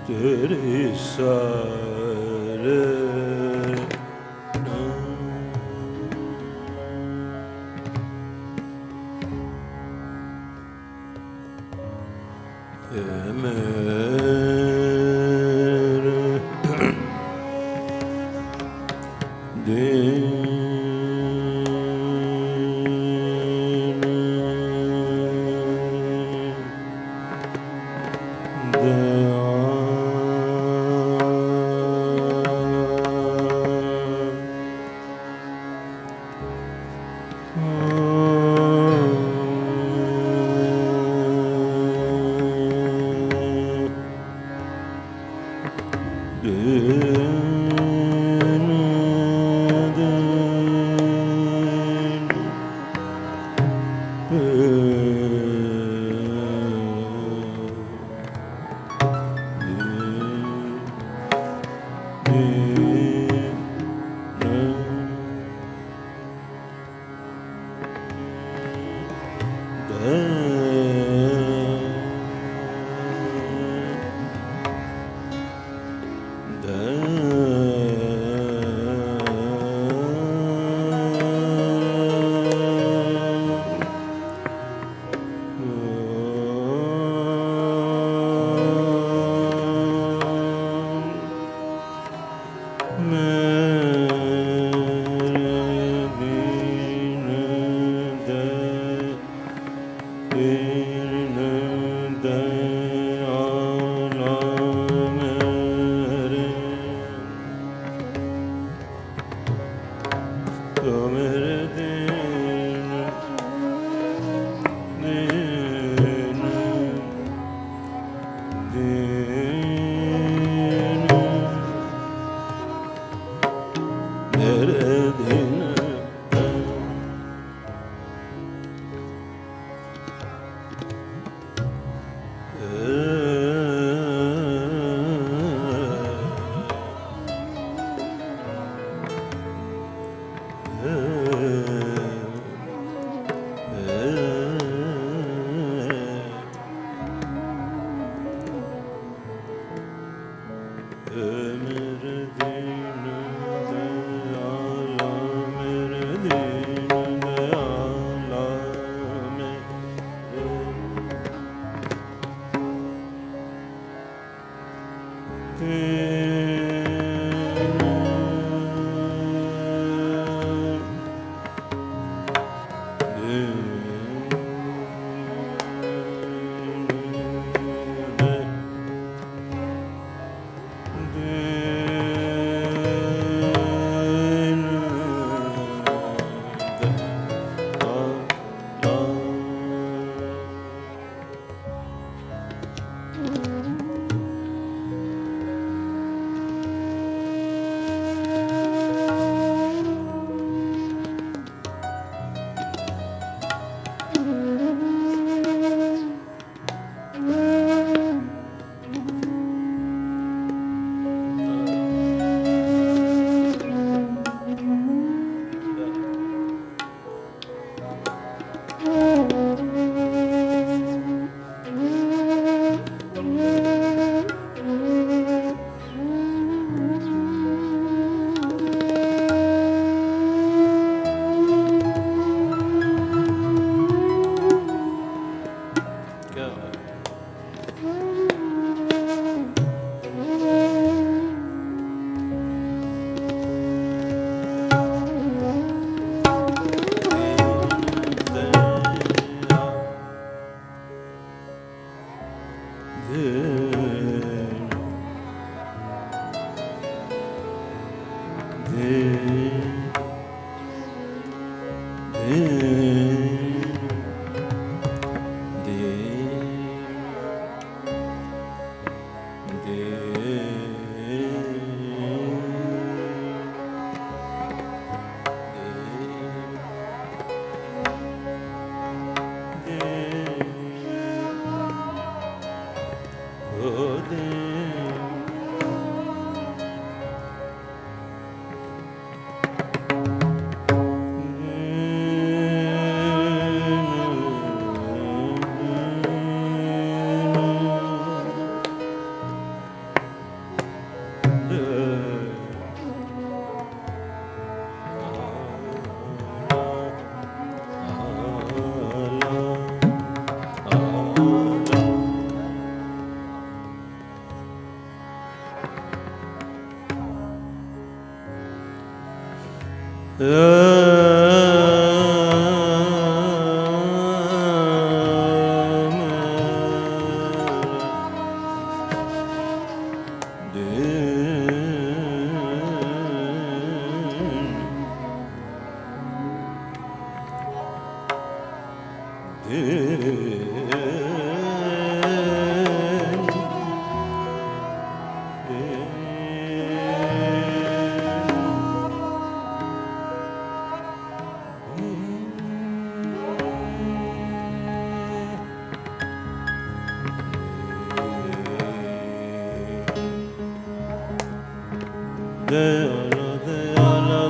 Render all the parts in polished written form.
तेरे सारे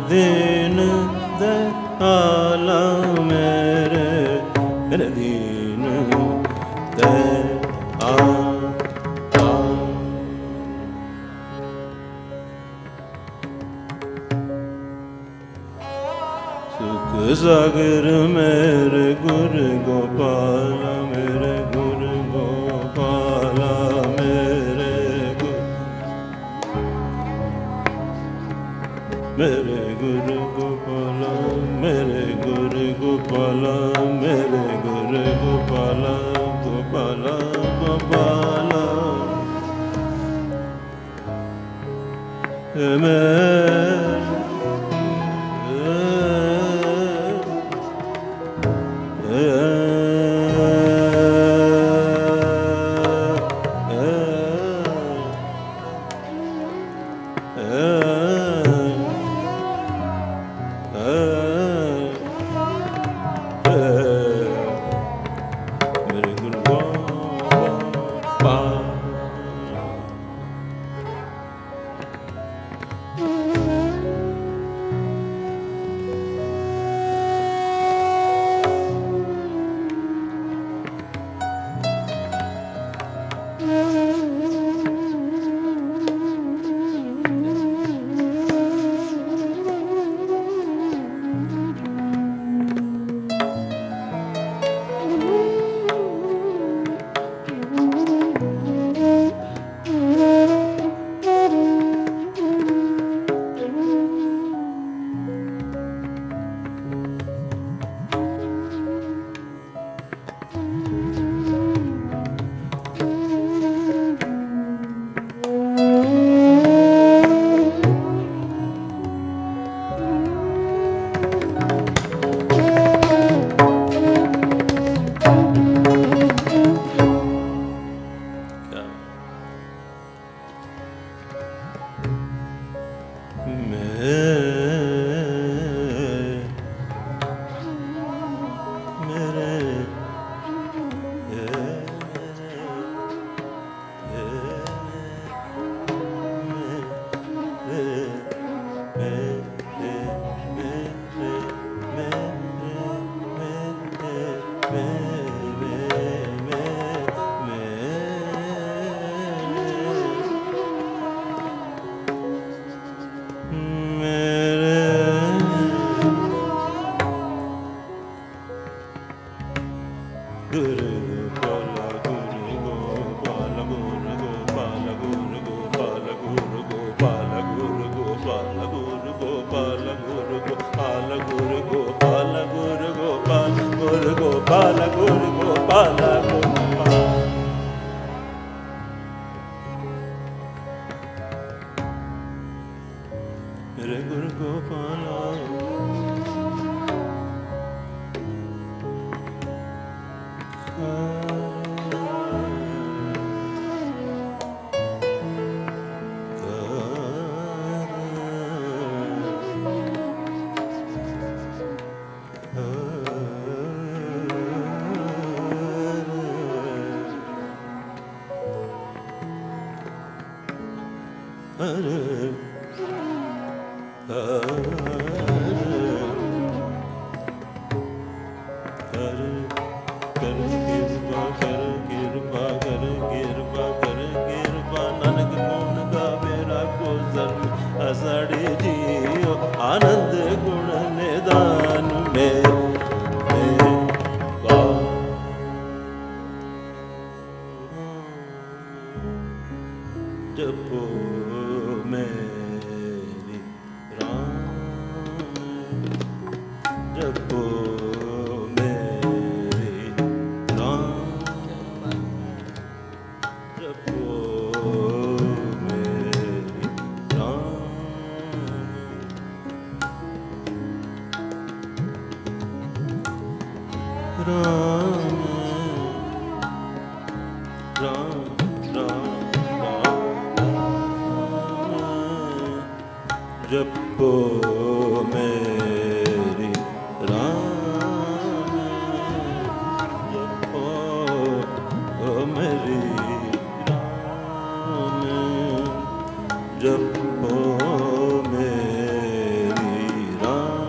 दीन दयाला मेरे दीन दयाला सुख सागर मेरे गुरु गोपाल मेरे गुरु गोपाल मेरे गुरु गोपाल मेरे गुरु गोपाल मेरे गुरु गोपाल गोपाल गोपाल Ram जपो मेरी राम, जपो मेरी राम, जपो मेरी राम,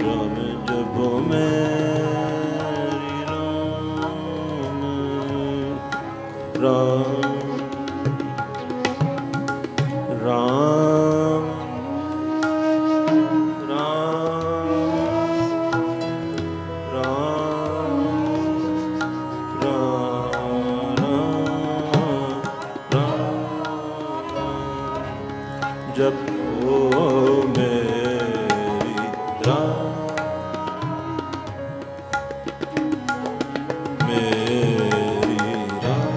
राम जपो मेरी राम, राम राम जपो मेरी राम, मेरी राम,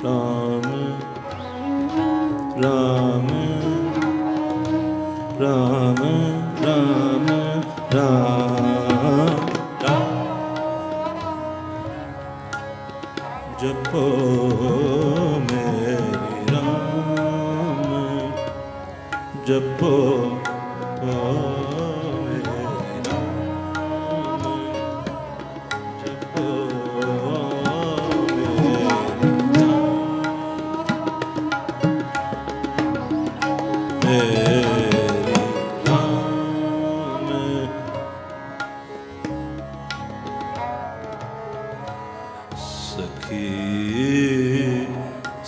राम राम राम राम राम जपो मेरी राम, जपो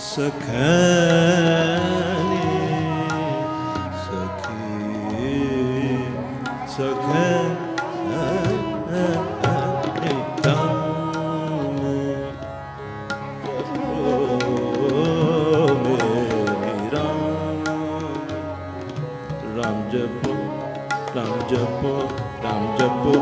सखनी सखी सखनी राम मेरी राम, राम जपो राम जपो राम जपो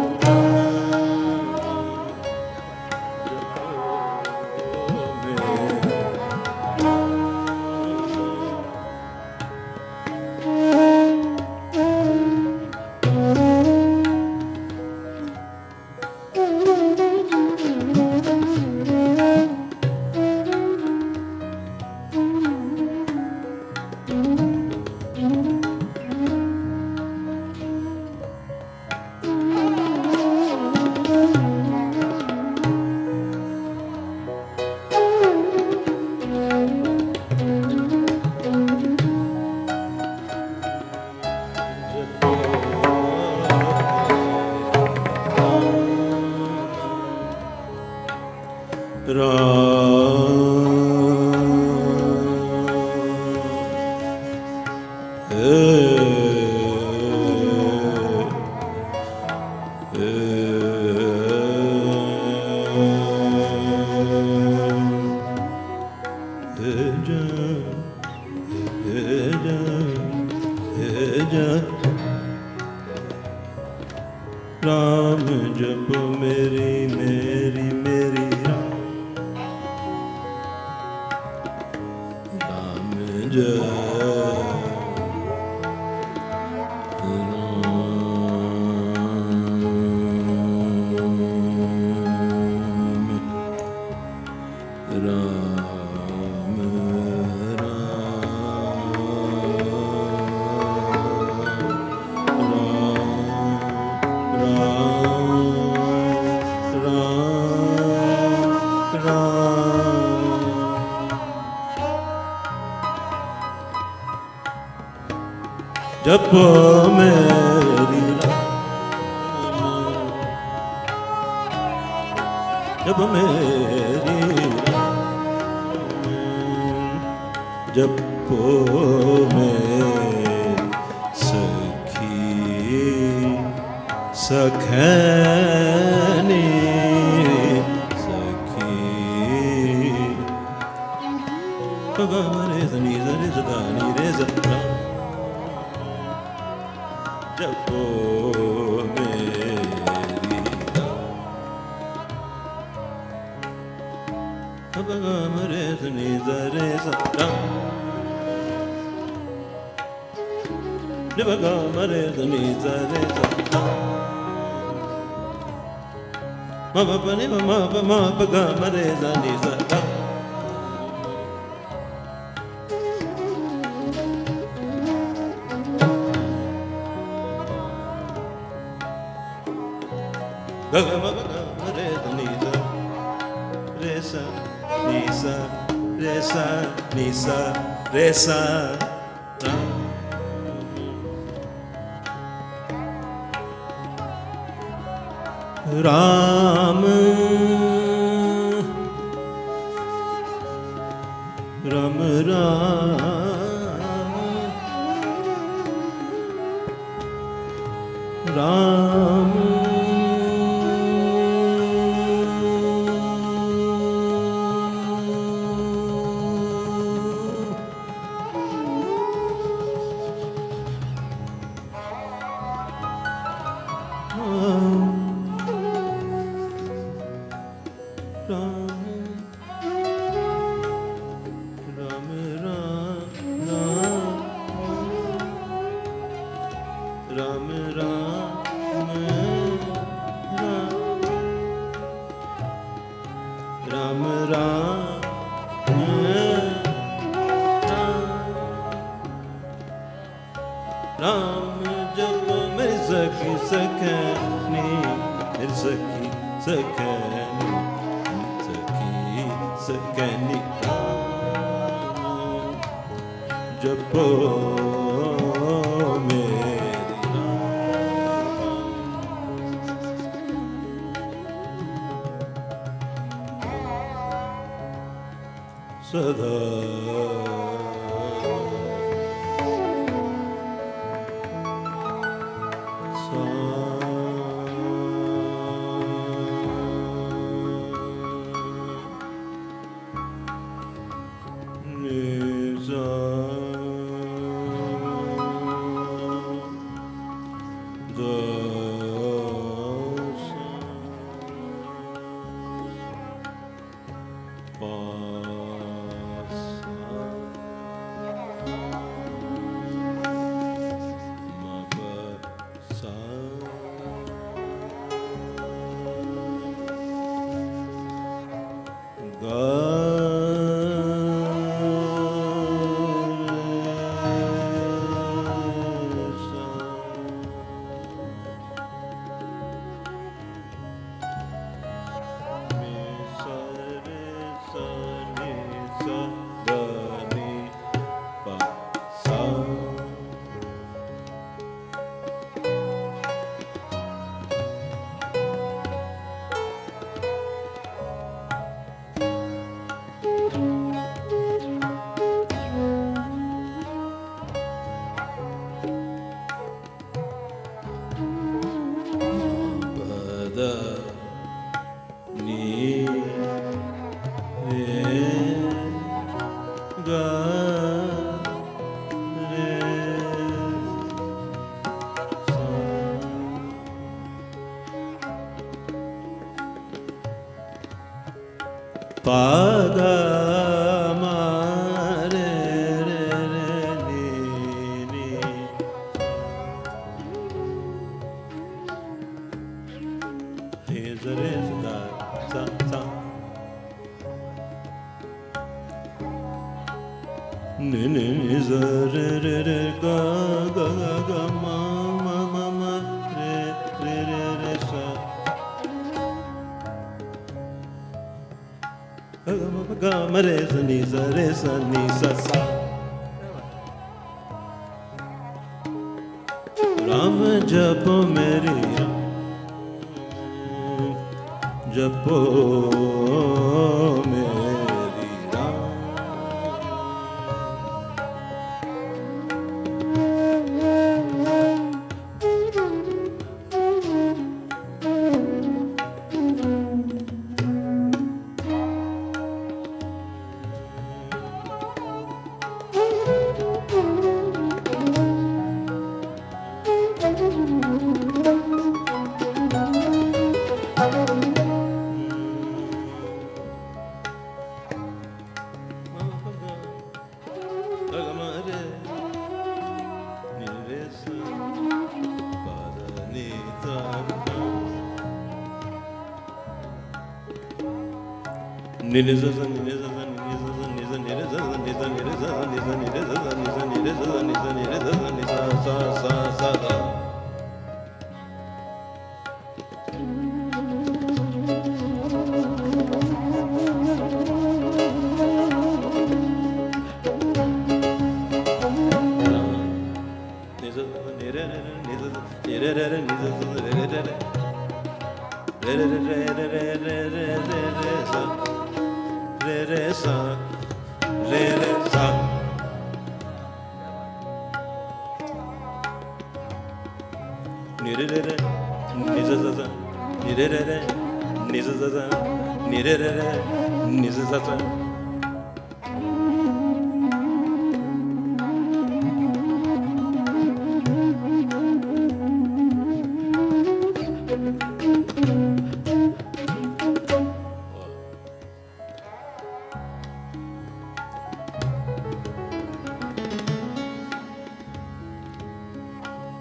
राम जप मेरी मेरी मेरी राम राम राम जपो मेरी जपो मेरी जपो मेरी सखी सखैनी सखी रे नी रे दा नी रे दा जपो मेरी रे नी रे दा Nivaga mare dani zare zata Mama pani mama pama paga mare dani zata Gaga mama mare dani za Resa nisa resa nisa resa Ram Ram Ram Ram Pada ma re re re ni ni re da sa sa ni ni re re re ga ga ga ma ma ma ma re re re re sa ga ma re sa ni sa Ram जपो मेरी जपो मेरी Ram.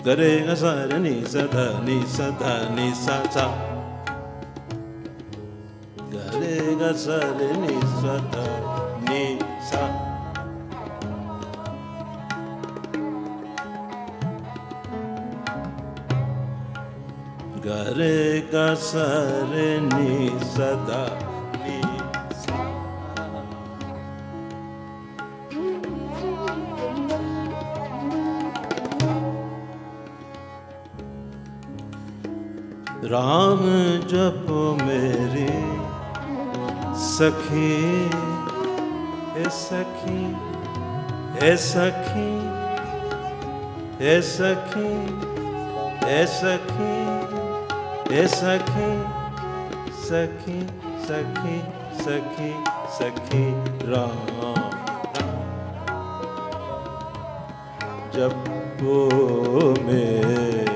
Gare ga sa re ni sa tha ni sa tha ni sa sa. Gare ga sa re ni sa tha ni sa. Gare ga sa re ni sa tha ni sa. Ram जपो मेरी सखी ए सखी ए सखी ए सखी ए सखी ए सखी सखी सखी सखी सखी राम जपो मेरी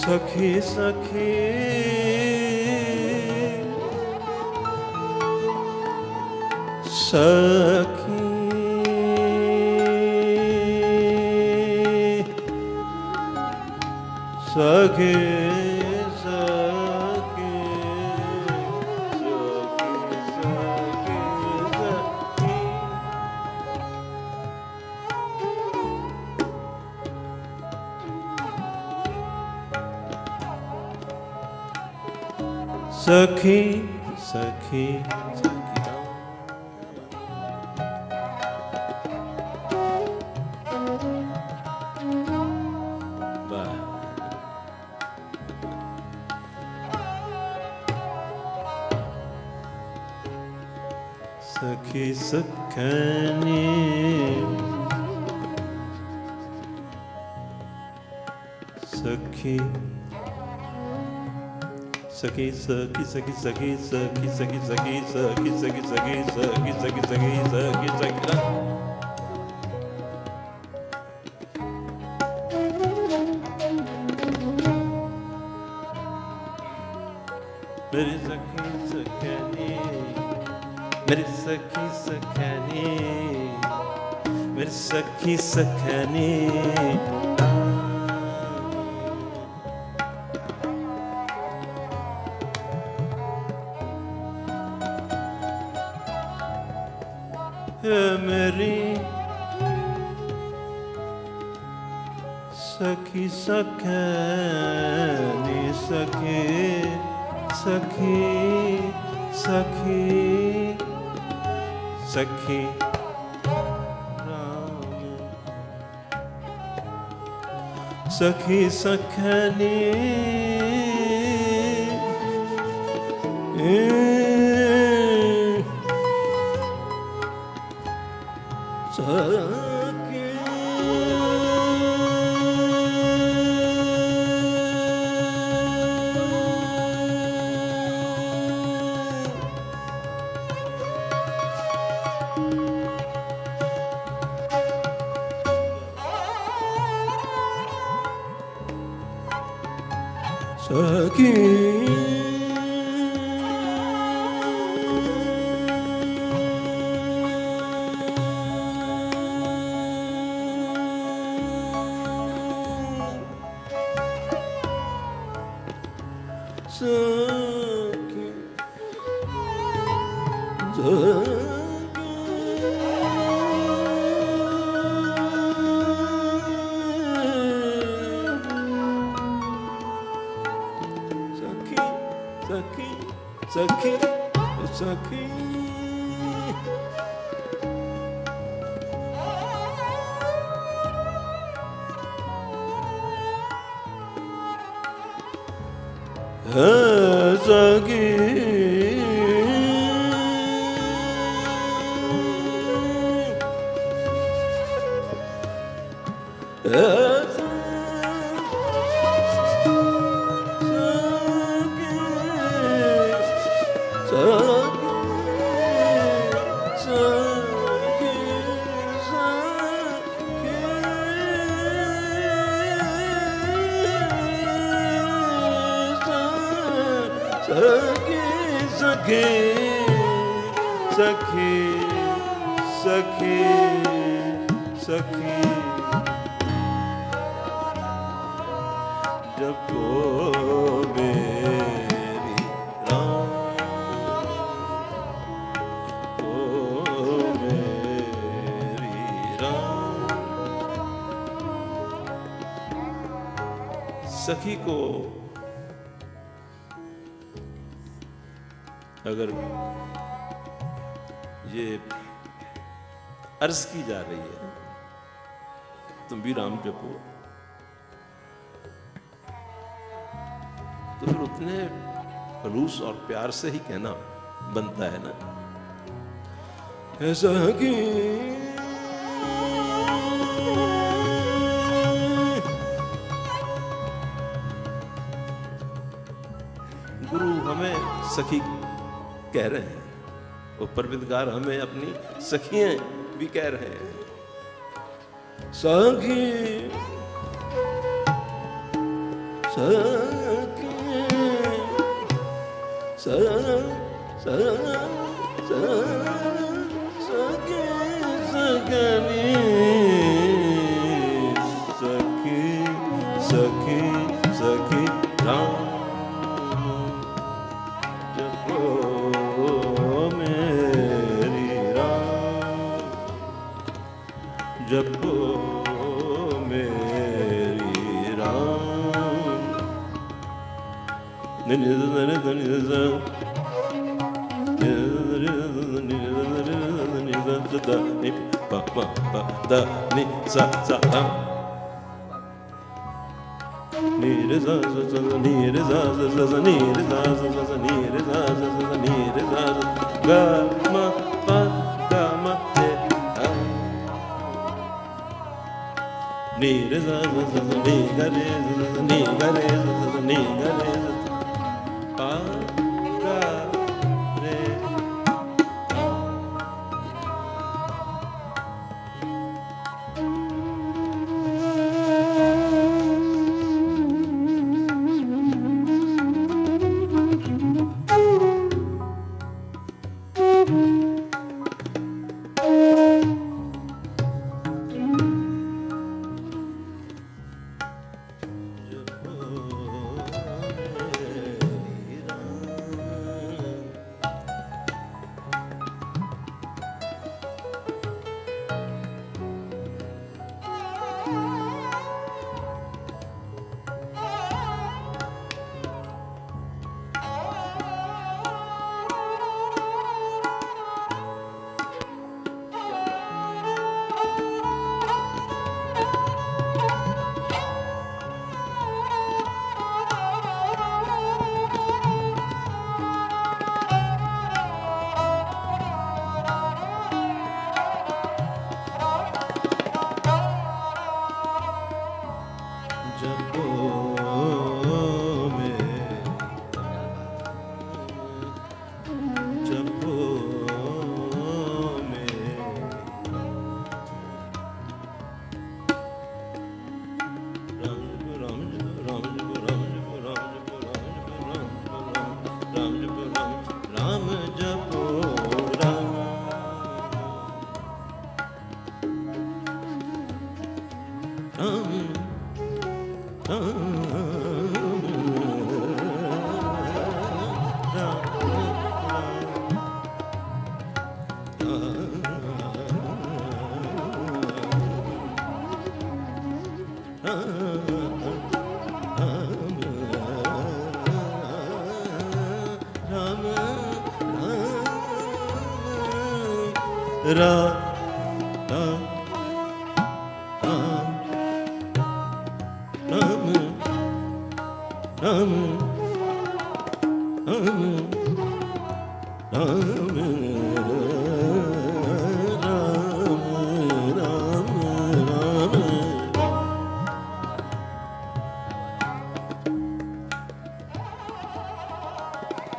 सखी सखी सखी सखी सखी सखी सखी सखनी सखी सखी सखी सखी सखी सखी सखी सखी सखी सखी सखी सखी सखी सखी सखी सखी मेरी सखी सखनी मेरी सखी सखनी मेरी सखी सखनी मेरी सखी सखनी सखी सखी सखी सखी राम सखी सखनी सखी सखी सखी सखी सखी सखी सखी जपो मेरी राम ओ मेरी राम। सखी को अगर ये अर्ज की जा रही है तुम भी राम जपो, तो फिर उतने खलूस और प्यार से ही कहना बनता है ना। ऐसा कि गुरु हमें सखी कह रहे हैं, वो परविदगार हमें अपनी सखियां भी कह रहे हैं। सखी सखी सखी सखनी सखी सखी सखी राम जपो मेरी Ram. Ni re za za za za ni ga re za za za ni ga re za za za ni ga re za pa ga re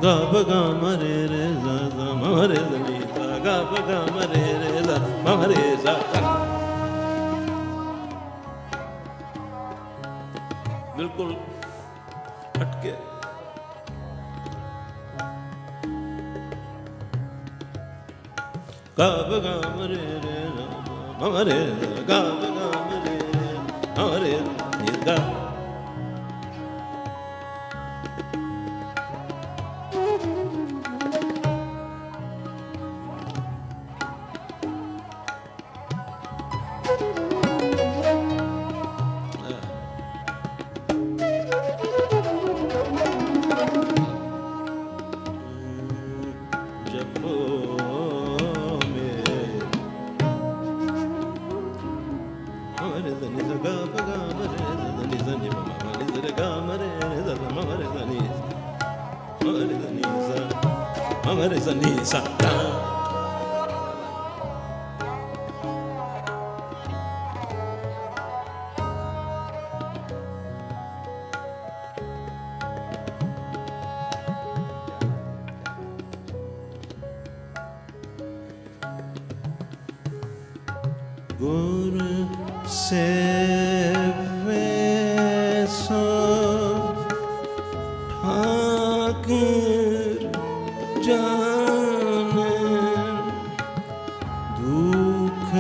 ga ba ga ma re re za za ma re za ni sa ga ba ga ma re re za ma re za बिल्कुल हटके गा ब गा म रे रे म रे गा ब गा म रे रे म रे नि गा गुर सेवे सो ठाकुर जाने दुख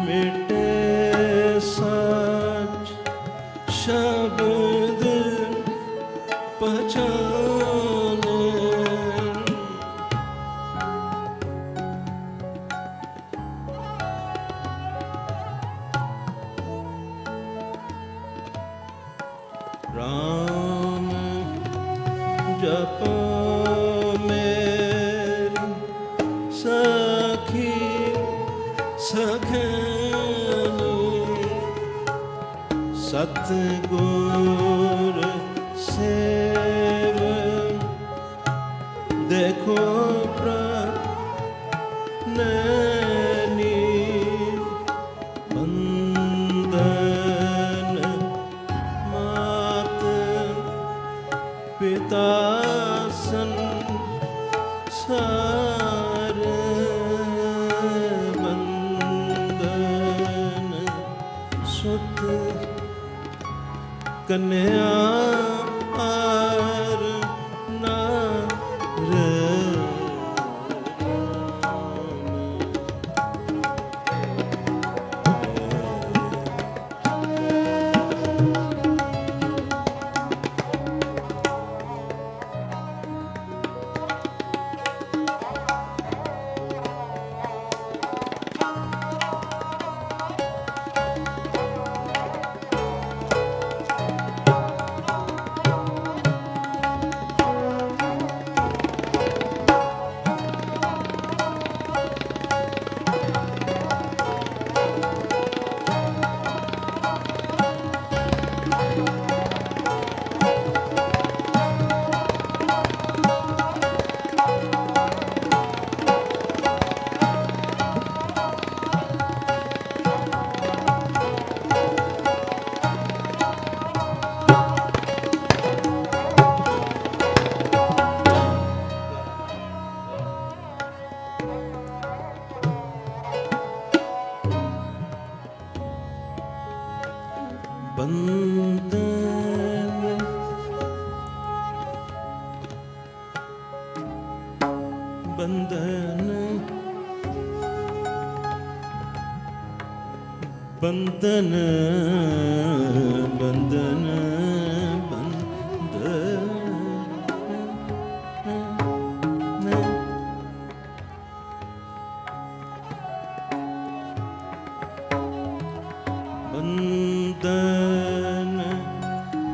मिटे सच शब्द पहचाने राम जपो मेरी सखी सखनी सतगुर सेव देखो प्रनैनी बंधन मात पिता संसार बंधन सुत कन्या आर नार बंधन बंधन बंधन बंधन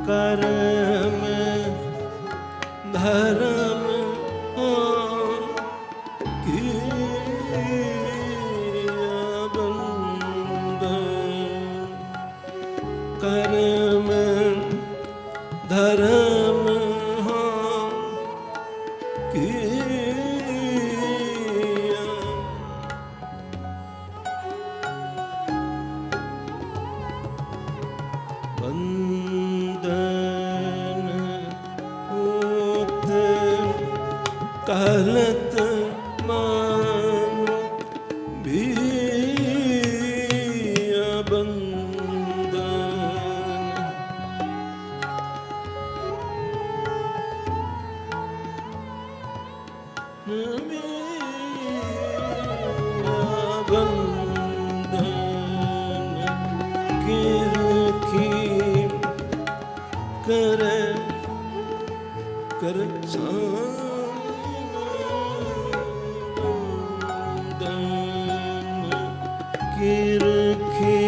ਕਰਮ ਧਰਮ ਕੀਆ ਬੰਧਨ ਕਰਮ ਧਰਮ ਕੀਆ ਬੰਧਨ ਉਤ ਕਲਤ ਮਾਨ ਭੀਆ ਬੰਧਨ ਬੰਧਨ ਕਿਰਖੀ ਕਰੇ ਕਰ ਬੰਧਨ ਕਿਰਖੀ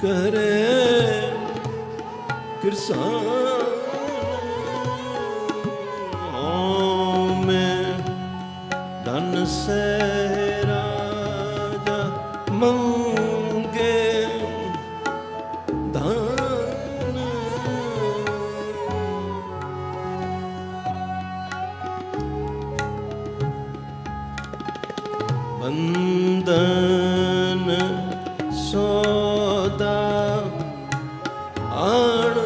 ਕਰੇ ਕਿਰਸਾਨ ਮੈਂ ਧਨ ਸੇ ਰਾਜਾ ਮੰਗੇ ਧਨ ਬੰਧਨ ਸੋਦਾ ਆਣ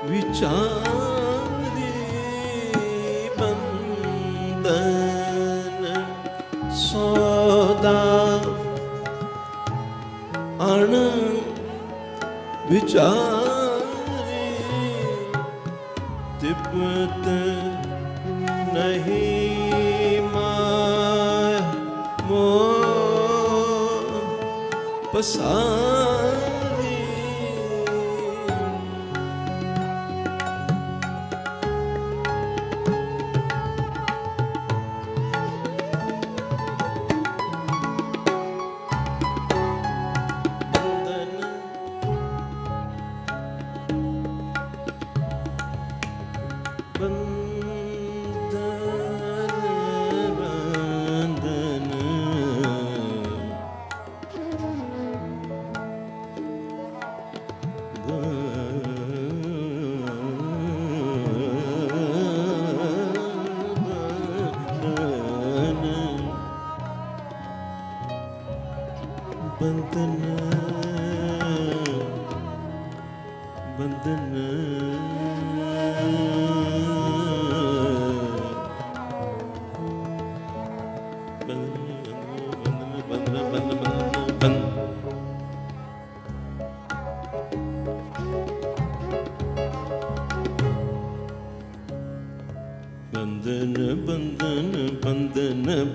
ਵਿਚਾਰੀ ਬੰਧਨ ਸੋਦਾ ਅਣ ਵਿਚਾਰੀ ਤਿਪਤ ਨਹੀਂ ਮਾਇਆ ਮੋਹ ਪਸਾਰੀ ਬੰਧਨ ਬੰਧਨ ਬੰਧਨ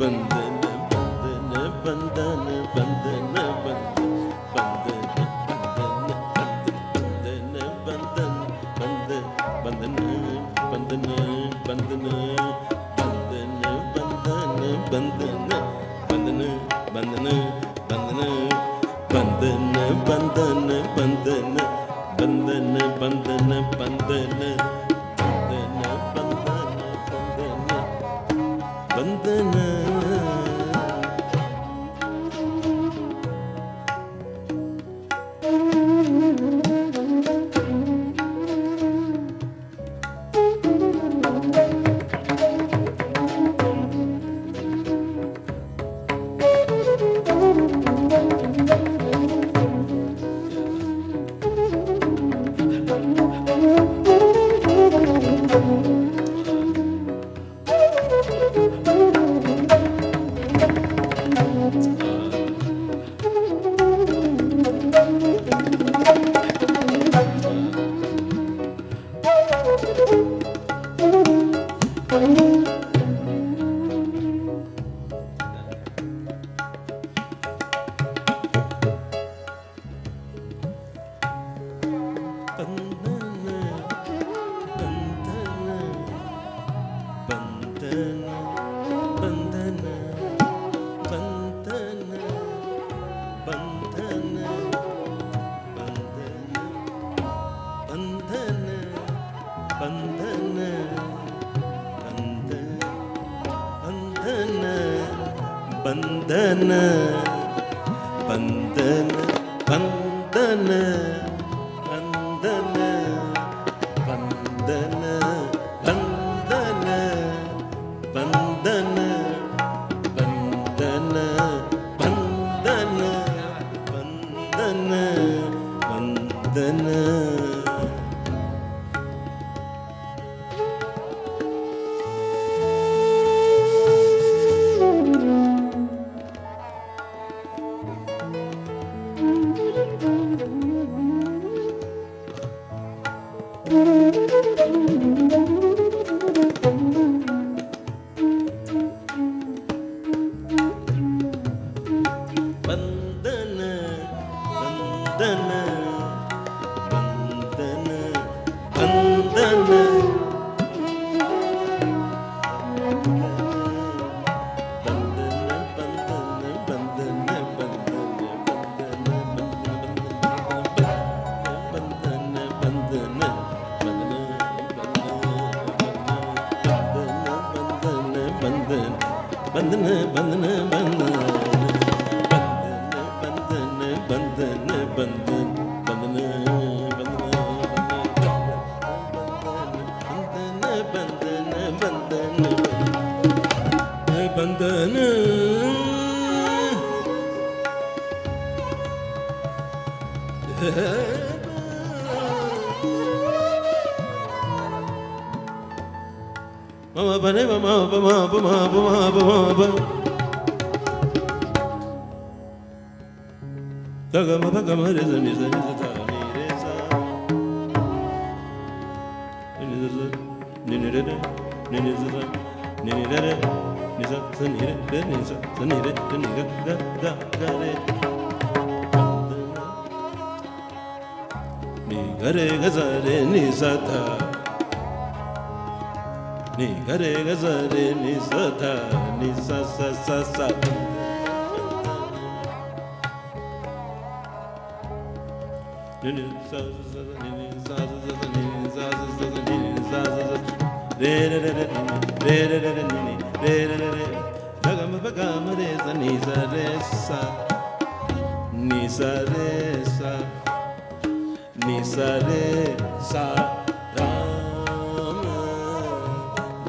ਬੰਧਨ ਬੰਧਨ ਬੰਧਨ ਬੰਧਨ ਬੰਧਨ बंधन बंधन बंधन बंधन बंधन बंधन बंधन बंधन बंधन बंधन बंधन Gare gazare ni satha ni gare gazare ni satha ni sa sa sa sa ni ni sa sa ni ni sa sa ni ni sa sa ni ni sa sa re re re re re re re re ni re re re re gam ba gam re sa ni sa re sa ni sa re sa ni sa re sa ram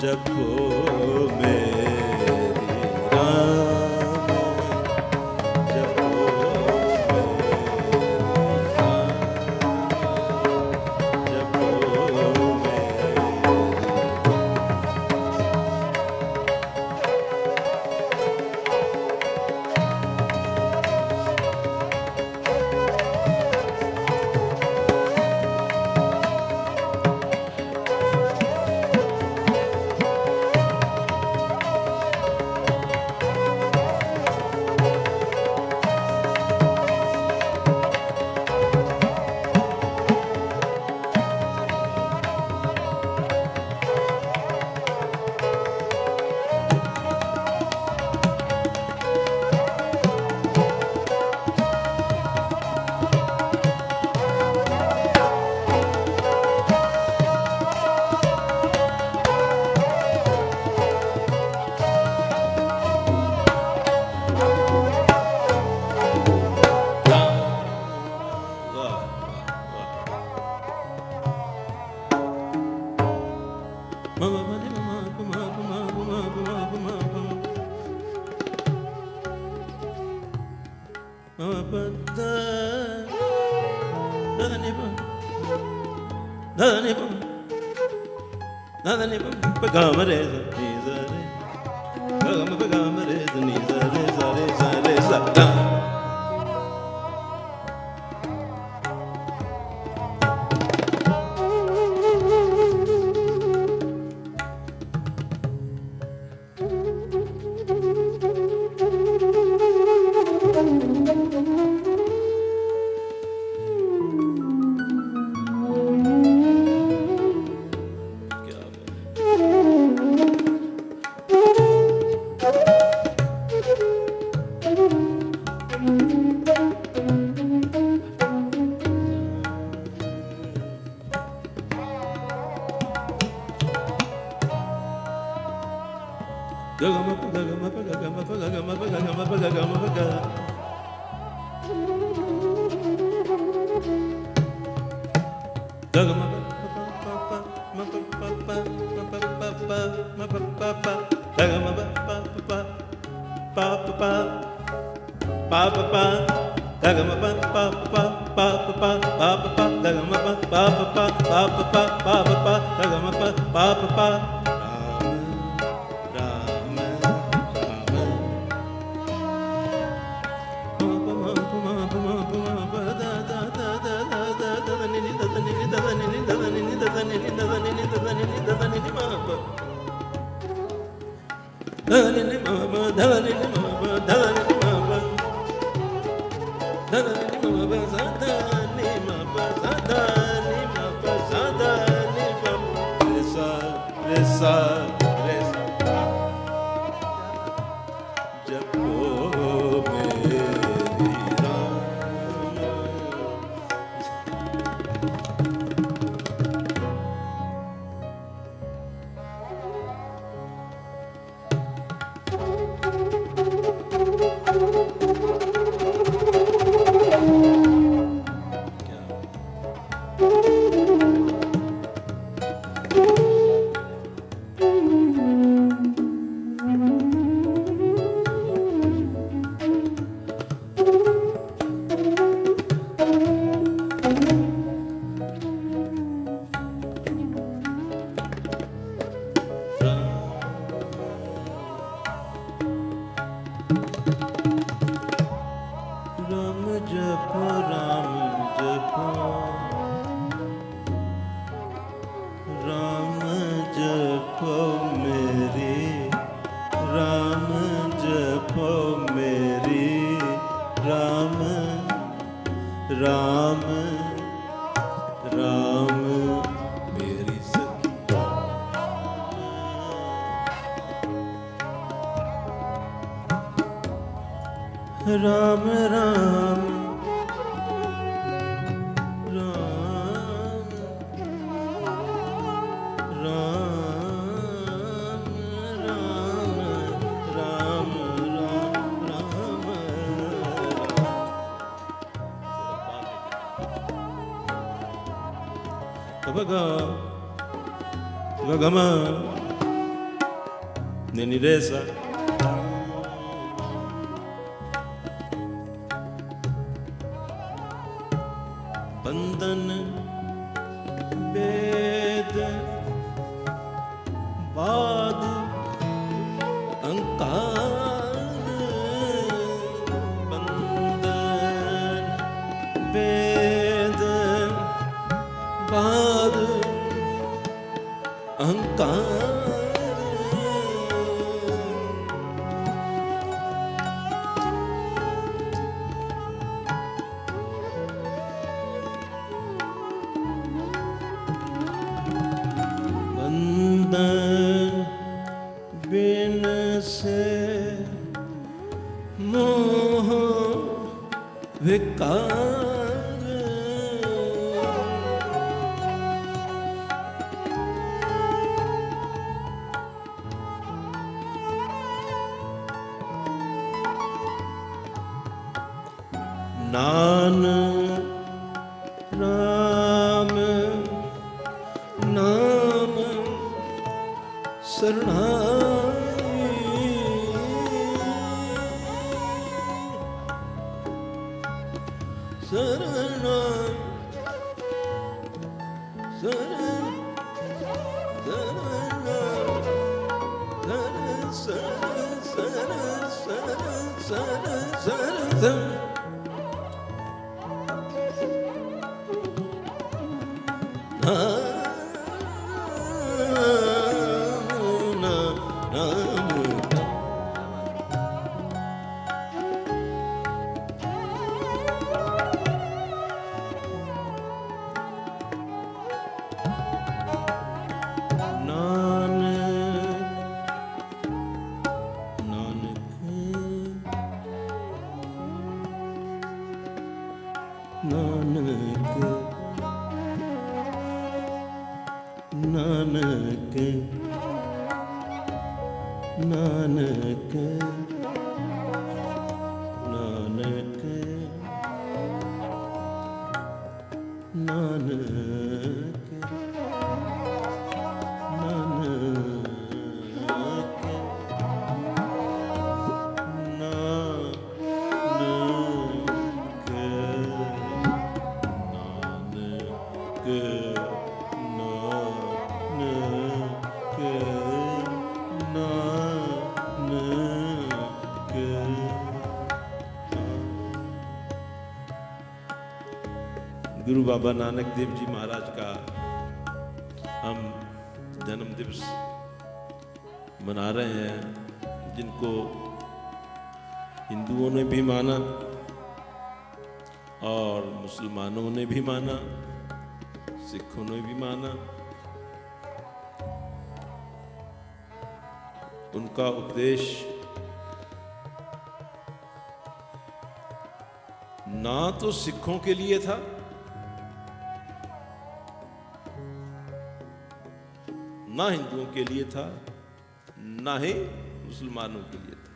japo meri ram japo Nanak Nanak Nanak गुरु बाबा नानक देव जी महाराज का हम जन्म दिवस मना रहे हैं, जिनको हिंदुओं ने भी माना और मुसलमानों ने भी माना, सिखों ने भी माना। उनका उपदेश ना तो सिखों के लिए था, ना हिंदुओं के लिए था, ना ही मुसलमानों के लिए था।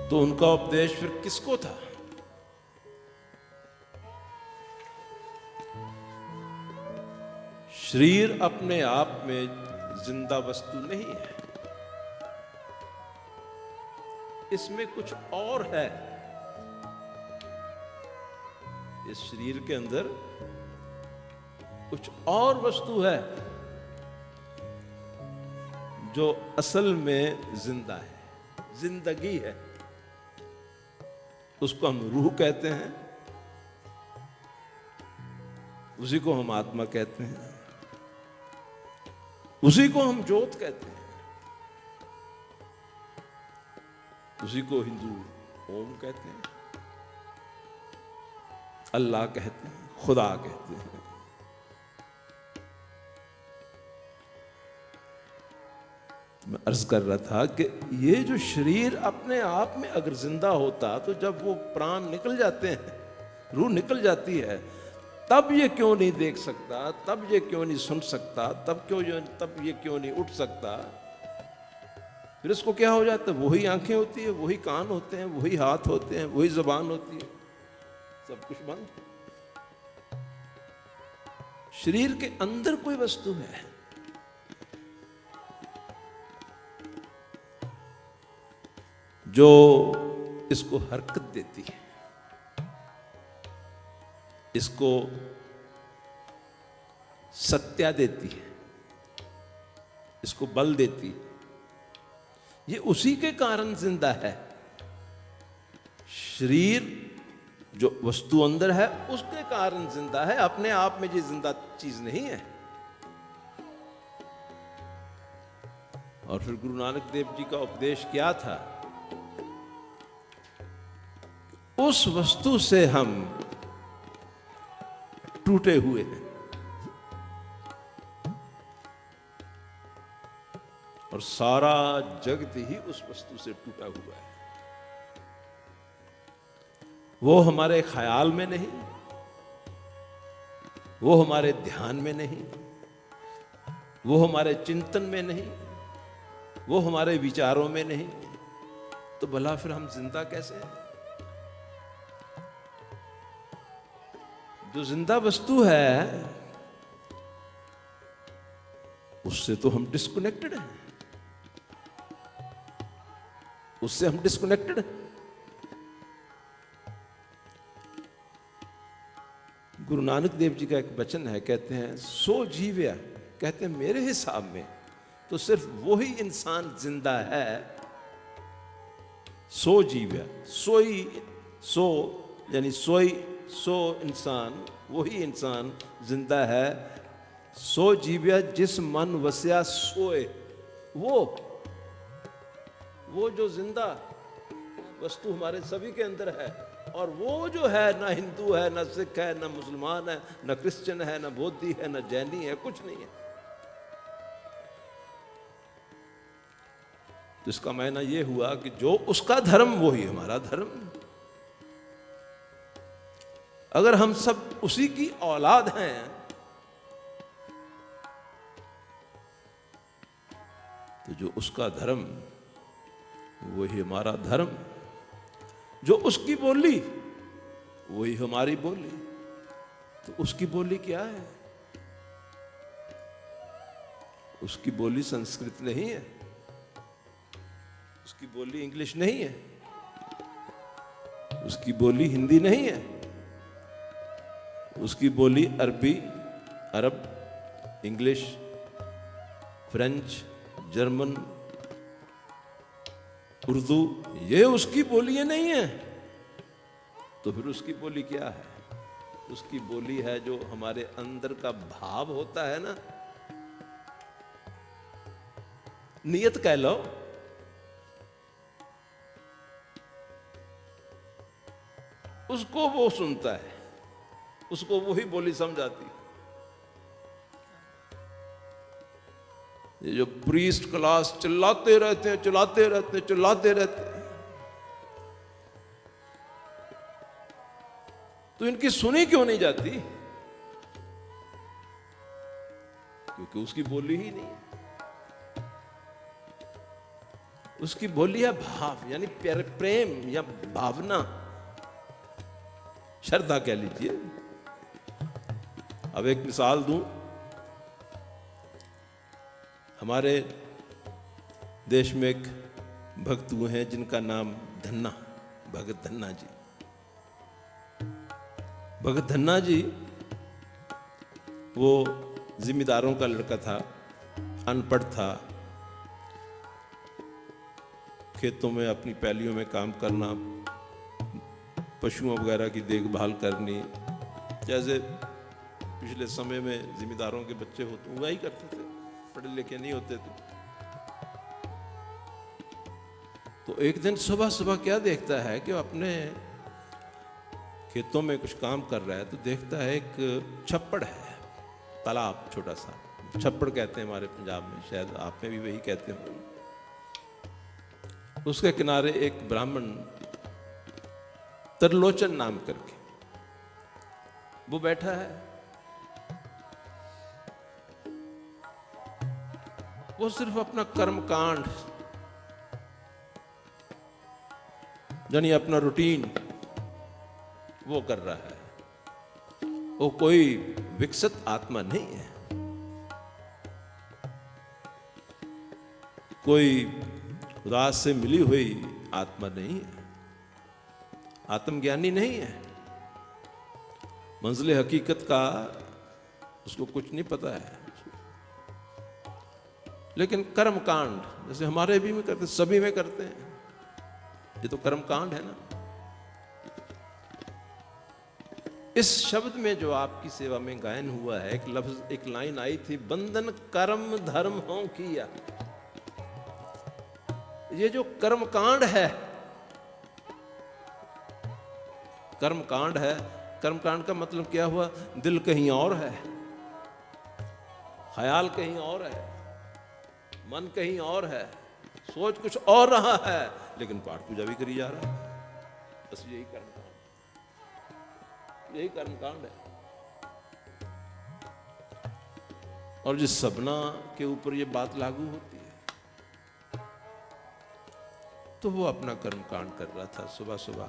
तो उनका उपदेश फिर किसको था? शरीर अपने आप में जिंदा वस्तु नहीं है, इसमें कुछ और है। इस शरीर के अंदर कुछ और वस्तु है जो असल में जिंदा है, जिंदगी है। उसको हम रूह कहते हैं, उसी को हम आत्मा कहते हैं, उसी को हम ज्योत कहते हैं, उसी को हिंदू ओम कहते हैं, अल्लाह कहते हैं, खुदा कहते हैं। मैं अर्ज कर रहा था कि ये जो शरीर अपने आप में अगर जिंदा होता, तो जब वो प्राण निकल जाते हैं, रूह निकल जाती है, तब ये क्यों नहीं देख सकता, तब ये क्यों नहीं सुन सकता, तब ये क्यों नहीं उठ सकता? फिर इसको क्या हो जाता है? वही आंखें होती है, वही कान होते हैं, वही हाथ होते हैं, वही जुबान होती है, सब कुछ बंद। शरीर के अंदर कोई वस्तु है जो इसको हरकत देती है, इसको सत्या देती है, इसको बल देती है। ये उसी के कारण जिंदा है। शरीर जो वस्तु अंदर है उसके कारण जिंदा है, अपने आप में ये जिंदा चीज नहीं है। और फिर गुरु नानक देव जी का उपदेश क्या था? उस वस्तु से हम टूटे हुए हैं और सारा जगत ही उस वस्तु से टूटा हुआ है। वो हमारे ख्याल में नहीं, वो हमारे ध्यान में नहीं, वो हमारे चिंतन में नहीं, वो हमारे विचारों में नहीं। तो भला फिर हम जिंदा कैसे हैं? जो जिंदा वस्तु है उससे तो हम डिस्कनेक्टेड हैं, उससे हम डिस्कनेक्टेड हैं। गुरु नानक देव जी का एक वचन है, कहते हैं सो जीव्या, कहते हैं मेरे हिसाब में तो सिर्फ वही इंसान जिंदा है, सो जीव्या, सोई, सो यानी सोई, सो इंसान, वही इंसान जिंदा है, सो जीव्या जिस मन वस्या सोए। वो जो जिंदा वस्तु हमारे सभी के अंदर है, और वो जो है ना हिंदू है, ना सिख है, ना मुसलमान है, ना क्रिश्चियन है, ना बौद्धि है, ना जैनी है, कुछ नहीं है। तो इसका मायना ये हुआ कि जो उसका धर्म वही हमारा धर्म। अगर हम सब उसी की औलाद हैं तो जो उसका धर्म वही हमारा धर्म, जो उसकी बोली वही हमारी बोली। तो उसकी बोली क्या है? उसकी बोली संस्कृत नहीं है, उसकी बोली इंग्लिश नहीं है, उसकी बोली हिंदी नहीं है, उसकी बोली अरबी, अरब, इंग्लिश, फ्रेंच, जर्मन, उर्दू, ये उसकी बोली नहीं है। तो फिर उसकी बोली क्या है? उसकी बोली है जो हमारे अंदर का भाव होता है ना, नियत कह लो, उसको वो सुनता है, उसको वही बोली समझाती। ये जो प्रीस्ट क्लास चिल्लाते रहते हैं, चिल्लाते रहते हैं, चिल्लाते रहते हैं, तो इनकी सुनी क्यों नहीं जाती? क्योंकि उसकी बोली ही नहीं है। उसकी बोली है भाव, यानी प्रेम या भावना, श्रद्धा कह लीजिए। अब एक मिसाल दूं, हमारे देश में एक भक्त हुए हैं जिनका नाम धन्ना, भगत धन्ना जी। भगत धन्ना जी वो जिम्मेदारों का लड़का था, अनपढ़ था, खेतों में अपनी पैलियों में काम करना, पशुओं वगैरह की देखभाल करनी, जैसे पिछले समय में जिम्मेदारों के बच्चे होते वही करते थे, पढ़े लिखे नहीं होते थे। तो एक दिन सुबह सुबह क्या देखता है कि अपने खेतों में कुछ काम कर रहा है, तो देखता है एक छप्पड़ है, तालाब छोटा सा, छप्पड़ कहते हैं हमारे पंजाब में, शायद आप में भी वही कहते हो। उसके किनारे एक ब्राह्मण तरलोचन नाम करके वो बैठा है। वो सिर्फ अपना कर्म कांड, यानी अपना रूटीन वो कर रहा है। वो कोई विकसित आत्मा नहीं है, कोई खुदा से मिली हुई आत्मा नहीं है, आत्मज्ञानी नहीं है, मंजिल हकीकत का उसको कुछ नहीं पता है। लेकिन कर्म कांड जैसे हमारे भी में करते, सभी में करते हैं, ये तो कर्म कांड है ना। इस शब्द में जो आपकी सेवा में गायन हुआ है, एक लफ्ज, एक लाइन आई थी, बंधन कर्म धर्म हो किया। ये जो कर्म कांड है, कर्म कांड है, कर्म कांड का मतलब क्या हुआ? दिल कहीं और है, ख्याल कहीं और है, मन कहीं और है, सोच कुछ और रहा है, लेकिन पाठ पूजा भी करी जा रहा है। बस यही कर्मकांड, यही कर्मकांड है। और जिस सपना के ऊपर ये बात लागू होती है, तो वो अपना कर्मकांड कर रहा था सुबह सुबह।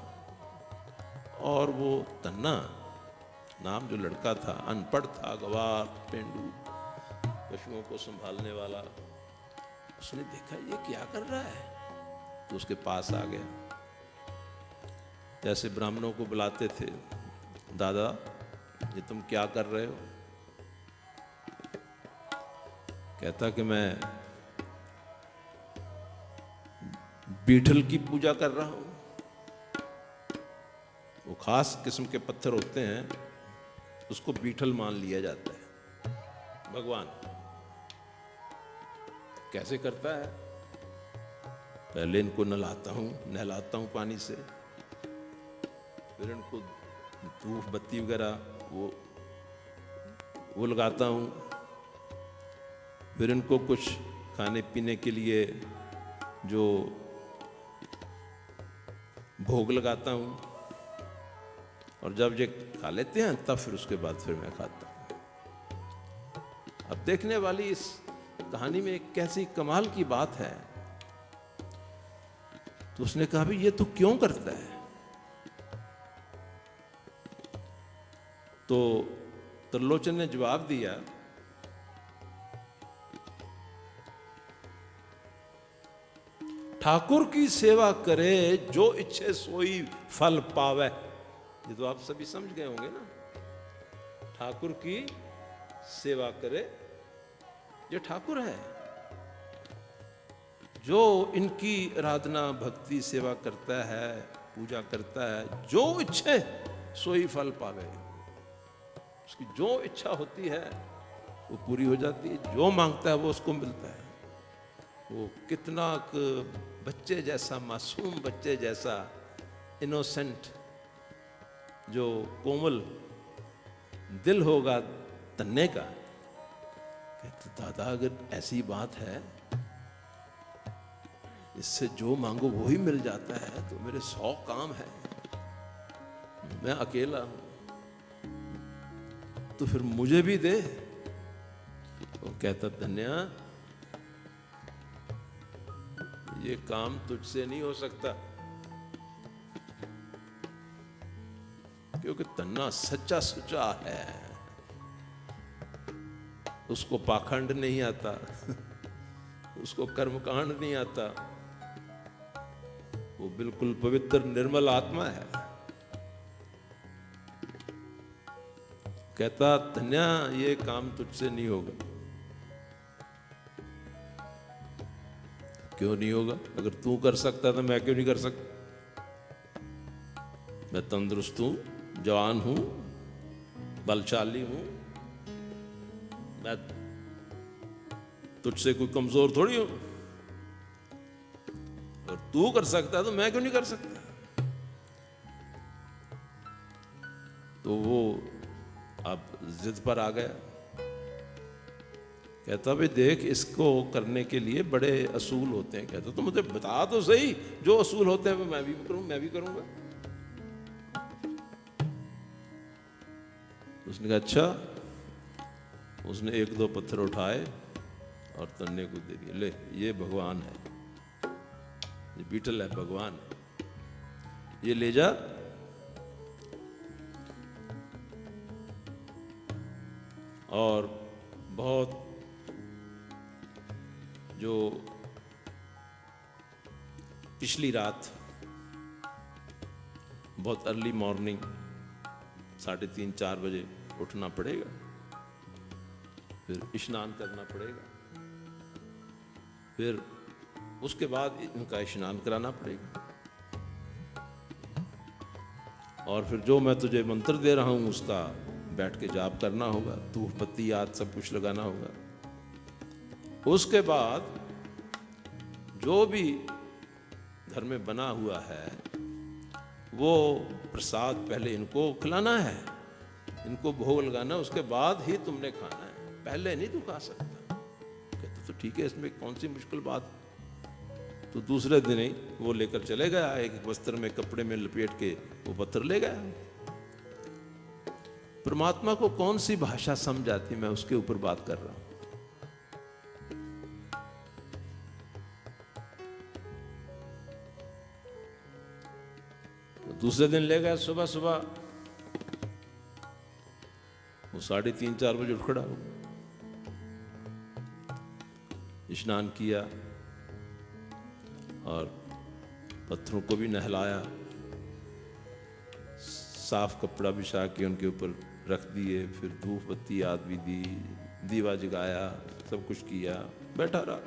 और वो तन्ना नाम जो लड़का था, अनपढ़ था, गवार, पेंडू, पशुओं को संभालने वाला, उसने देखा ये क्या कर रहा है, तो उसके पास आ गया। जैसे ब्राह्मणों को बुलाते थे, दादा ये तुम क्या कर रहे हो? कहता कि मैं बीठल की पूजा कर रहा हूं। वो खास किस्म के पत्थर होते हैं, उसको बीठल मान लिया जाता है भगवान। कैसे करता है? पहले इनको नहलाता हूं पानी से, फिर इनको धूप बत्ती वगैरह वो लगाता हूं, फिर इनको कुछ खाने पीने के लिए जो भोग लगाता हूं, और जब ये खा लेते हैं तब फिर उसके बाद फिर मैं खाता हूं। अब देखने वाली इस कहानी में एक कैसी कमाल की बात है। तो उसने कहा भाई ये तू क्यों करता है? तो त्रिलोचन ने जवाब दिया, ठाकुर की सेवा करे जो इच्छे सोई फल पावे। ये तो आप सभी समझ गए होंगे ना। ठाकुर की सेवा करे, जो ठाकुर है, जो इनकी आराधना भक्ति सेवा करता है, पूजा करता है, जो इच्छे सोई फल पावे। उसकी जो इच्छा होती है वो पूरी हो जाती है, जो मांगता है वो उसको मिलता है। वो कितना बच्चे जैसा, मासूम बच्चे जैसा, इनोसेंट, जो कोमल दिल होगा तन्ने का। कहते दादा अगर ऐसी बात है, इससे जो मांगो वो ही मिल जाता है, तो मेरे 100 काम है, मैं अकेला हूं, तो फिर मुझे भी दे। वो कहता धन्या ये काम तुझसे नहीं हो सकता, क्योंकि तन्ना सच्चा सुचा है, उसको पाखंड नहीं आता, उसको कर्मकांड नहीं आता, वो बिल्कुल पवित्र निर्मल आत्मा है। कहता धन्या ये काम तुझसे नहीं होगा। क्यों नहीं होगा? अगर तू कर सकता तो मैं क्यों नहीं कर सकता? मैं तंदुरुस्त हूं, जवान हूं, बलशाली हूं, मैं तुझसे कोई कमजोर थोड़ी हूं। और तू कर सकता तो मैं क्यों नहीं कर सकता? तो वो अब जिद पर आ गया। कहता भाई देख, इसको करने के लिए बड़े असूल होते हैं। कहता तो मुझे बता तो सही, जो असूल होते हैं वो मैं भी करूंगा। उसने कहा अच्छा। उसने 1-2 पत्थर उठाए और तन्ने को दे दिए। ले ये भगवान है, ये बीटल है, भगवान है, ये ले जा। और बहुत जो पिछली रात बहुत अर्ली मॉर्निंग 3:30-4 बजे उठना पड़ेगा, फिर स्नान करना पड़ेगा, फिर उसके बाद इनका स्नान कराना पड़ेगा, और फिर जो मैं तुझे मंत्र दे रहा हूं उसका बैठ के जाप करना होगा, धूप पत्ती आदि सब कुछ लगाना होगा। उसके बाद जो भी घर में बना हुआ है वो प्रसाद पहले इनको खिलाना है, इनको भोग लगाना, उसके बाद ही तुमने खाना है, पहले नहीं तू खा सकता। कहते तो ठीक है, इसमें कौन सी मुश्किल बात। तो दूसरे दिन ही वो लेकर चले गया, एक वस्त्र में कपड़े में लपेट के वो पत्थर ले गया। परमात्मा को कौन सी भाषा समझ आती, मैं उसके ऊपर बात कर रहा हूं। दूसरे दिन ले गया सुबह सुबह, वो 3:30-4 बजे उठ खड़ा हो, स्नान किया और पत्थरों को भी नहलाया, साफ कपड़ा बिछा के उनके ऊपर रख दिए, फिर धूप बत्ती आदि भी दी, दीवा जगाया, सब कुछ किया, बैठा रहा।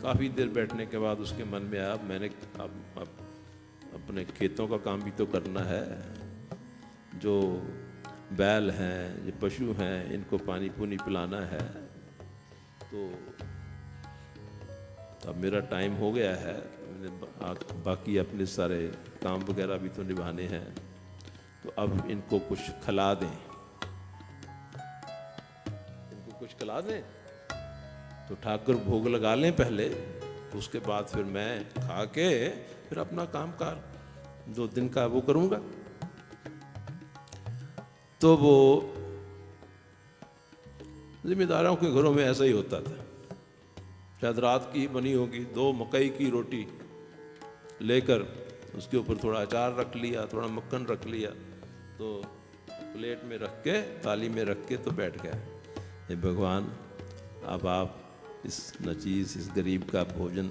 काफी देर बैठने के बाद उसके मन में आया मैंने अब अपने खेतों का काम भी तो करना है, जो बैल हैं, जो पशु हैं, इनको पानी पुनी पिलाना है, तो अब मेरा टाइम हो गया है, बाकी अपने सारे काम वगैरह भी तो निभाने हैं, तो अब इनको कुछ खिला दें, इनको कुछ खिला दें, तो ठाकुर भोग लगा लें पहले, उसके बाद फिर मैं खा के फिर अपना काम कार 2 दिन का वो करूंगा। तो वो जिम्मेदारों के घरों में ऐसा ही होता था। शायद रात की बनी होगी, 2 मकई की रोटी लेकर उसके ऊपर थोड़ा अचार रख लिया, थोड़ा मक्खन रख लिया, तो प्लेट में रख के, थाली में रख के तो बैठ गया। हे भगवान, अब आप इस नचीज, इस गरीब का भोजन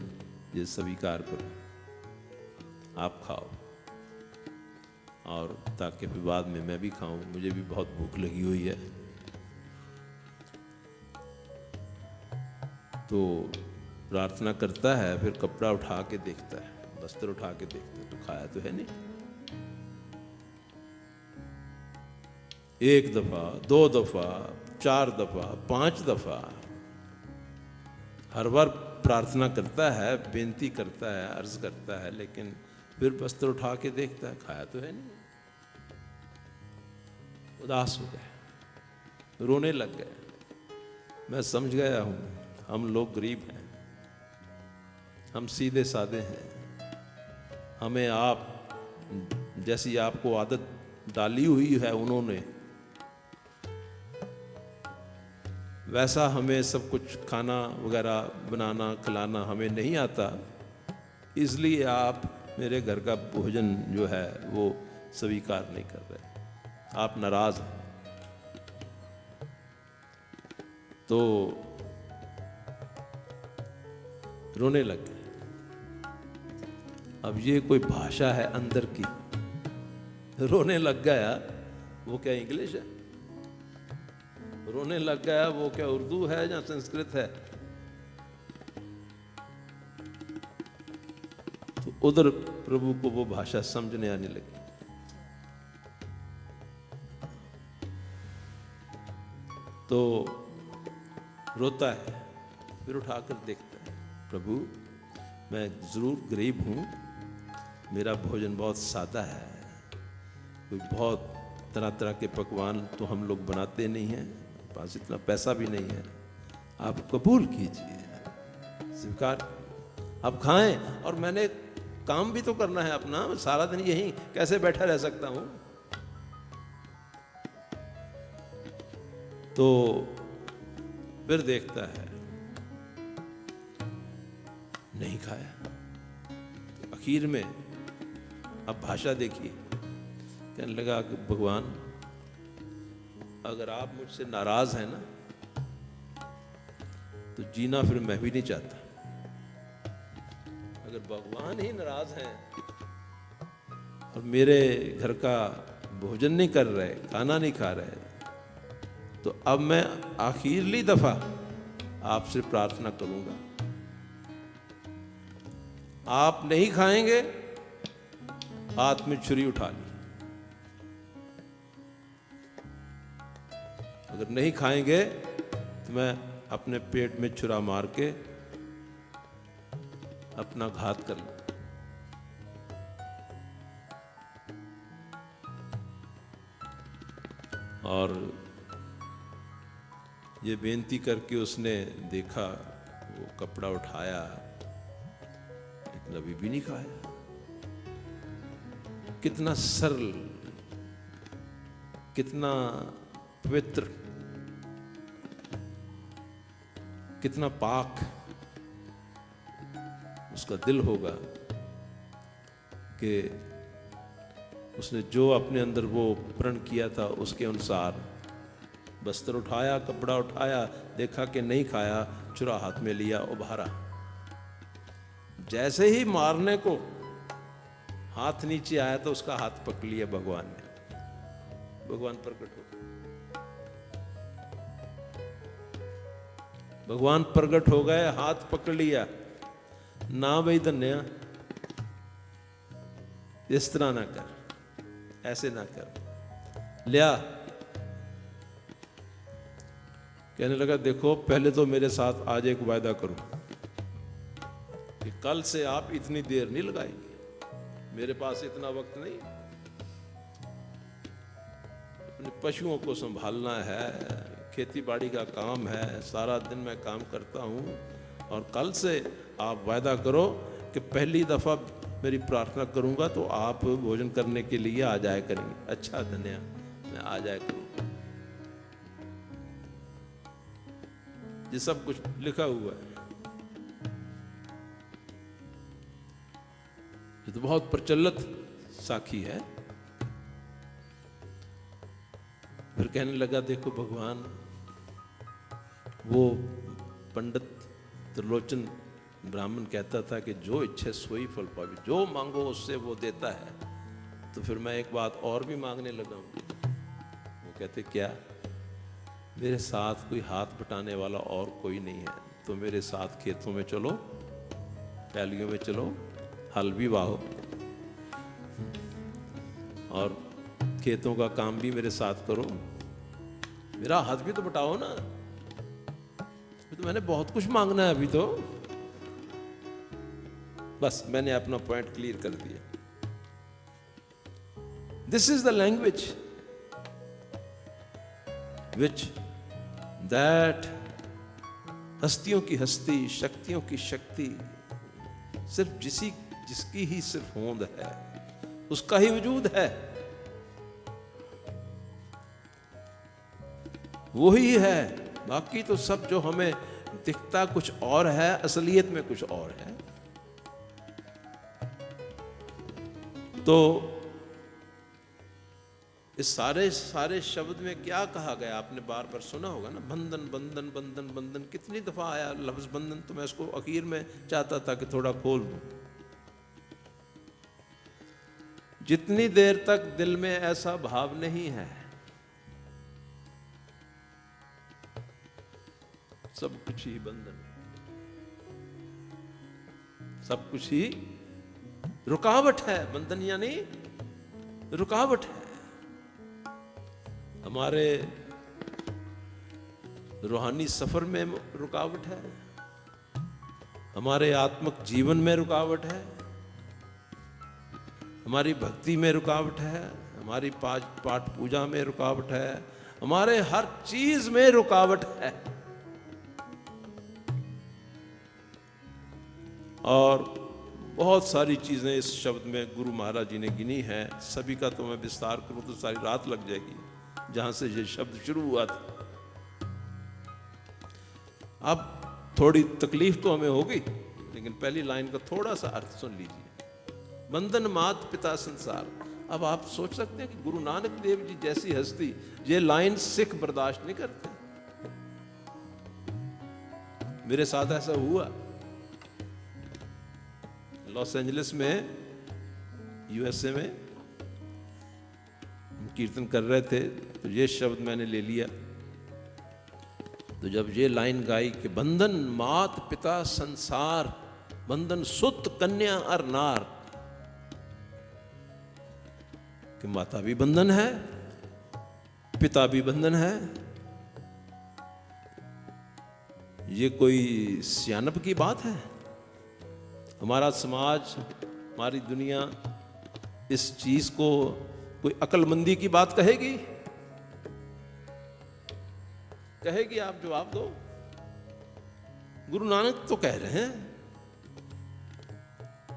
ये स्वीकार करो, आप खाओ, और ताकि फिर बाद में मैं भी खाऊं, मुझे भी बहुत भूख लगी हुई है। तो प्रार्थना करता है, फिर कपड़ा उठा के देखता है, बस्तर उठा के देखता है, तो खाया तो है नहीं। 1 दफा, 2 दफा, 4 दफा, 5 दफा, हर बार प्रार्थना करता है, बेनती करता है, अर्ज करता है, लेकिन फिर बस्तर उठा के देखता है, खाया तो है नहीं। उदास हो गए, रोने लग गए। मैं समझ गया हूं, हम लोग गरीब हैं, हम सीधे साधे हैं, हमें आप जैसी आपको आदत डाली हुई है उन्होंने, वैसा हमें सब कुछ खाना वगैरह बनाना खिलाना हमें नहीं आता, इसलिए आप मेरे घर का भोजन जो है वो स्वीकार नहीं कर रहे, आप नाराज हैं। तो रोने लग गए। अब ये कोई भाषा है अंदर की, रोने लग गया, वो क्या इंग्लिश है? रोने लग गया, वो क्या उर्दू है या संस्कृत है? तो उधर प्रभु को वो भाषा समझने आने लगी। तो रोता है, फिर उठाकर देखता है, प्रभु मैं जरूर गरीब हूं, मेरा भोजन बहुत सादा है, कोई बहुत तरह तरह के पकवान तो हम लोग बनाते नहीं हैं, पास इतना पैसा भी नहीं है, आप कबूल कीजिए, स्वीकार, आप खाएं, और मैंने काम भी तो करना है अपना, सारा दिन यहीं कैसे बैठा रह सकता हूं। तो फिर देखता है, नहीं खाया। तो आखिर में अब भाषा देखिए, कहने लगा कि भगवान, अगर आप मुझसे नाराज हैं ना, तो जीना फिर मैं भी नहीं चाहता। अगर भगवान ही नाराज हैं और मेरे घर का भोजन नहीं कर रहे, खाना नहीं खा रहे, तो अब मैं आखिरली दफा आपसे प्रार्थना करूंगा, आप नहीं खाएंगे, हाथ में छुरी उठा ली, अगर नहीं खाएंगे तो मैं अपने पेट में छुरा मार के अपना घात कर लूं। और ये बेनती करके उसने देखा, वो कपड़ा उठाया, लेकिन अभी भी नहीं खाया। कितना सरल, कितना पवित्र, कितना पाक उसका दिल होगा कि उसने जो अपने अंदर वो प्रण किया था उसके अनुसार बस्तर उठाया, कपड़ा उठाया, देखा कि नहीं खाया, छुरा हाथ में लिया, उभारा। जैसे ही मारने को हाथ नीचे आया तो उसका हाथ पकड़ लिया भगवान ने। भगवान प्रकट हो, भगवान प्रकट हो गए, हाथ पकड़ लिया। ना भाई धन्या, इस तरह ना कर, ऐसे ना कर, लिया। कहने लगा, देखो पहले तो मेरे साथ आज एक वायदा करो कि कल से आप इतनी देर नहीं लगाएंगे, मेरे पास इतना वक्त नहीं, अपने पशुओं को संभालना है, खेती बाड़ी का काम है, सारा दिन मैं काम करता हूं, और कल से आप वायदा करो कि पहली दफा मेरी प्रार्थना करूंगा तो आप भोजन करने के लिए आ जाया करेंगे। अच्छा धन्या, मैं आ जाया करूंगा। ये सब कुछ लिखा हुआ है। ये तो बहुत प्रचलित साखी है। फिर कहने लगा, देखो भगवान, वो पंडित त्रिलोचन ब्राह्मण कहता था कि जो इच्छा सोई फल पावे, जो मांगो उससे वो देता है। तो फिर मैं एक बात और भी मांगने लगा हूँ। वो कहते, क्या? मेरे साथ कोई हाथ बटाने वाला और कोई नहीं है, तो मेरे साथ खेतों में चलो, पैलियों में चलो, हल भी वाहो और खेतों का काम भी मेरे साथ करो, मेरा हाथ भी तो बटाओ ना। तो मैंने बहुत कुछ मांगना है अभी तो। बस मैंने अपना पॉइंट क्लियर कर दिया। This is the language which that हस्तियों की हस्ती, शक्तियों की शक्ति सिर्फ जिसकी ही सिर्फ होंद है, उसका ही वजूद है, वो ही है। बाकी तो सब जो हमें दिखता कुछ और है, असलियत में कुछ और है। तो इस सारे शब्द में क्या कहा गया, आपने बार बार सुना होगा ना, बंधन बंधन बंधन बंधन। कितनी दफा आया लफ्ज बंधन, तो मैं इसको आखिर में चाहता था कि थोड़ा खोल दूं। जितनी देर तक दिल में ऐसा भाव नहीं है, सब कुछ ही बंधन, सब कुछ ही रुकावट है। बंधन यानी रुकावट है। हमारे रूहानी सफर में रुकावट है, हमारे आत्मिक जीवन में रुकावट है, हमारी भक्ति में रुकावट है, हमारी पाठ पूजा में रुकावट है, हमारे हर चीज में रुकावट है। और बहुत सारी चीजें इस शब्द में गुरु महाराज जी ने गिनी हैं। सभी का तो मैं विस्तार करूं तो सारी रात लग जाएगी, जहां से ये शब्द शुरू हुआ था। अब थोड़ी तकलीफ तो हमें होगी, लेकिन पहली लाइन का थोड़ा सा अर्थ सुन लीजिए। बंधन मात पिता संसार। अब आप सोच सकते हैं कि गुरु नानक देव जी जैसी हस्ती ये लाइन सिख बर्दाश्त नहीं करते। मेरे साथ ऐसा हुआ। लॉस एंजलिस में, यूएसए में कीर्तन कर रहे थे, तो ये शब्द मैंने ले लिया। तो जब ये लाइन गाई कि बंधन मात पिता संसार, बंधन सुत कन्या और नार, कि माता भी बंधन है, पिता भी बंधन है। ये कोई सियानप की बात है? हमारा समाज, हमारी दुनिया इस चीज को कोई अक्लमंदी की बात कहेगी? कहेगी? आप जवाब दो। गुरु नानक तो कह रहे हैं,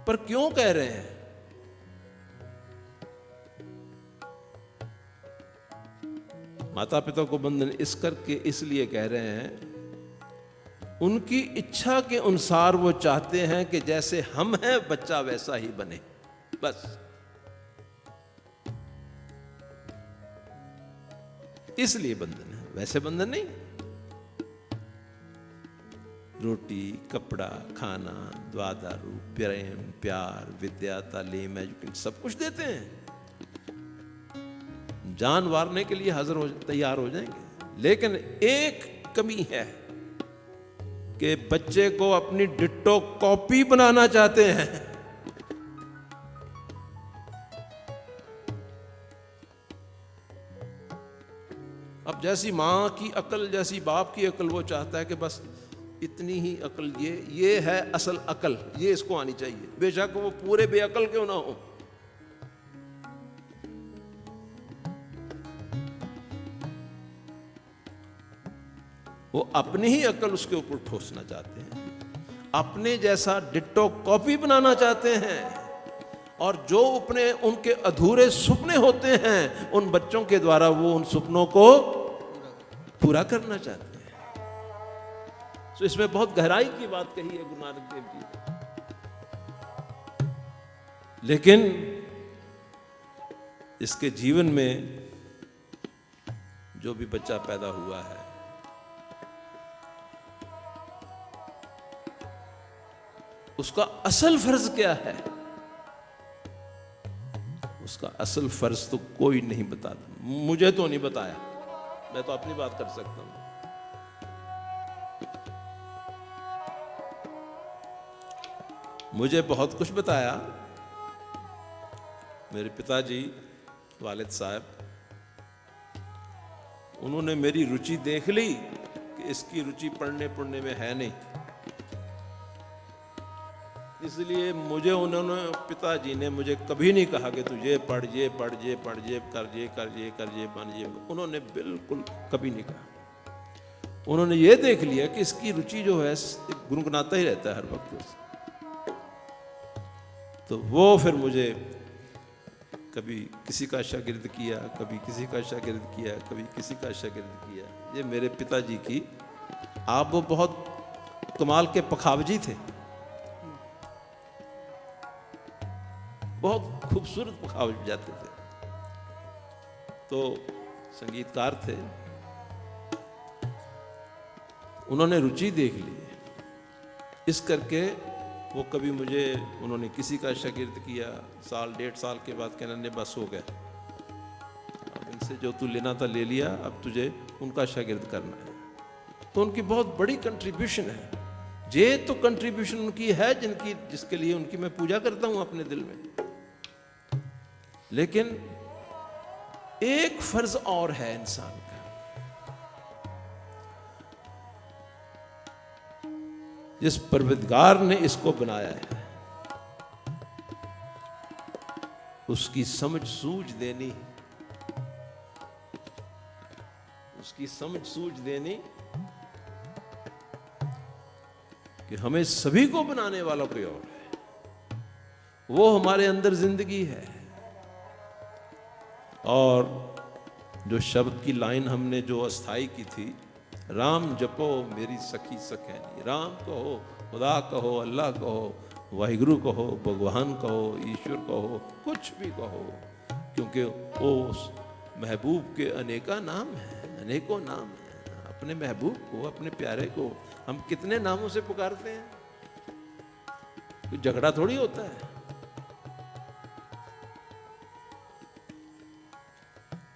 पर क्यों कह रहे हैं? माता पिता को बंधन इस करके इसलिए कह रहे हैं, उनकी इच्छा के अनुसार वो चाहते हैं कि जैसे हम हैं बच्चा वैसा ही बने, बस। इसलिए बंधन है, वैसे बंधन नहीं। रोटी, कपड़ा, खाना, दुआ दारू, प्रेम, प्यार, विद्या, तालीम, एजुकेशन, सब कुछ देते हैं। जान वारने के लिए तैयार हो जाएंगे। लेकिन एक कमी है कि बच्चे को अपनी डिट्टो कॉपी बनाना चाहते हैं। अब जैसी मां की अकल, जैसी बाप की अकल, वो चाहता है कि बस इतनी ही अकल, ये है असल अकल, ये इसको आनी चाहिए, बेशक वो पूरे बेअकल क्यों ना हो। वो अपनी ही अकल उसके ऊपर ठोसना चाहते हैं, अपने जैसा डिट्टो कॉपी बनाना चाहते हैं, और जो अपने उनके अधूरे सपने होते हैं उन बच्चों के द्वारा वो उन सपनों को पूरा करना चाहते हैं। तो इसमें बहुत गहराई की बात कही है गुरु नानक देव जी ने। लेकिन इसके जीवन में जो भी बच्चा पैदा हुआ है, उसका असल फर्ज क्या है, उसका असल फर्ज तो कोई नहीं बताता। मुझे तो नहीं बताया, मैं तो अपनी बात कर सकता हूं। मुझे बहुत कुछ बताया मेरे पिताजी वालिद साहब। उन्होंने मेरी रुचि देख ली कि इसकी रुचि पढ़ने में है नहीं, इसलिए मुझे उन्होंने, पिताजी ने मुझे कभी नहीं कहा कि तू ये पढ़, ये पढ़, ये पढ़, ये कर, ये कर, ये कर, ये बन, ये। उन्होंने बिल्कुल कभी नहीं कहा। उन्होंने ये देख लिया कि इसकी रुचि जो है गुनगुनाता ही रहता है हर वक्त। तो वो फिर मुझे कभी किसी का शागिर्द किया, कभी किसी का शागिर्द किया, कभी किसी का शागिर्द किया। ये मेरे पिताजी की, आप वो बहुत कमाल के पखावजी थे, बहुत खूबसूरत पखावज जाते थे। तो संगीतकार थे, उन्होंने रुचि देख ली, इस करके वो कभी मुझे, उन्होंने किसी का शागिर्द किया, साल 1.5 साल के बाद कहना ने बस हो गया, अब इनसे जो तू लेना था ले लिया, अब तुझे उनका शागिर्द करना है। तो उनकी बहुत बड़ी कंट्रीब्यूशन है। ये तो कंट्रीब्यूशन उनकी है जिसके लिए उनकी मैं पूजा करता हूं अपने दिल में। लेकिन एक फर्ज और है इंसान का, जिस परवरदिगार ने इसको बनाया है, उसकी समझ सूझ देनी, उसकी समझ सूझ देनी कि हमें सभी को बनाने वाला कोई और है, वो हमारे अंदर जिंदगी है। और जो शब्द की लाइन हमने जो अस्थाई की थी, राम जपो मेरी सखी सखैनी, राम कहो, खुदा कहो, अल्लाह कहो, वाहिगुरु कहो, भगवान कहो, ईश्वर कहो, कुछ भी कहो, क्योंकि वो महबूब के अनेका नाम हैं, अनेकों नाम हैं। अपने महबूब को, अपने प्यारे को हम कितने नामों से पुकारते हैं, कोई झगड़ा थोड़ी होता है।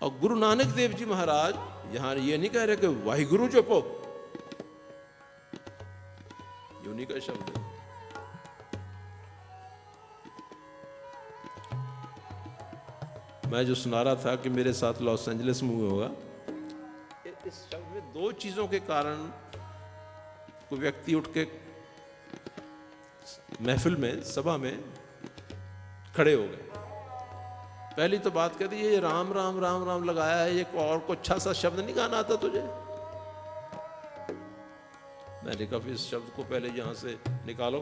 और गुरु नानक देव जी महाराज यहां ये नहीं कह रहे कि वाहिगुरु जपो, यूनी का शब्द है। मैं जो सुना रहा था कि मेरे साथ लॉस एंजलिस में होगा, इस शब्द में 2 चीजों के कारण कोई व्यक्ति उठ के महफिल में, सभा में खड़े हो गए। पहली तो बात कहती है, ये राम राम राम राम लगाया है, ये और को अच्छा सा शब्द नहीं गाना आता तुझे? मैंने कहा इस शब्द को पहले यहां से निकालो,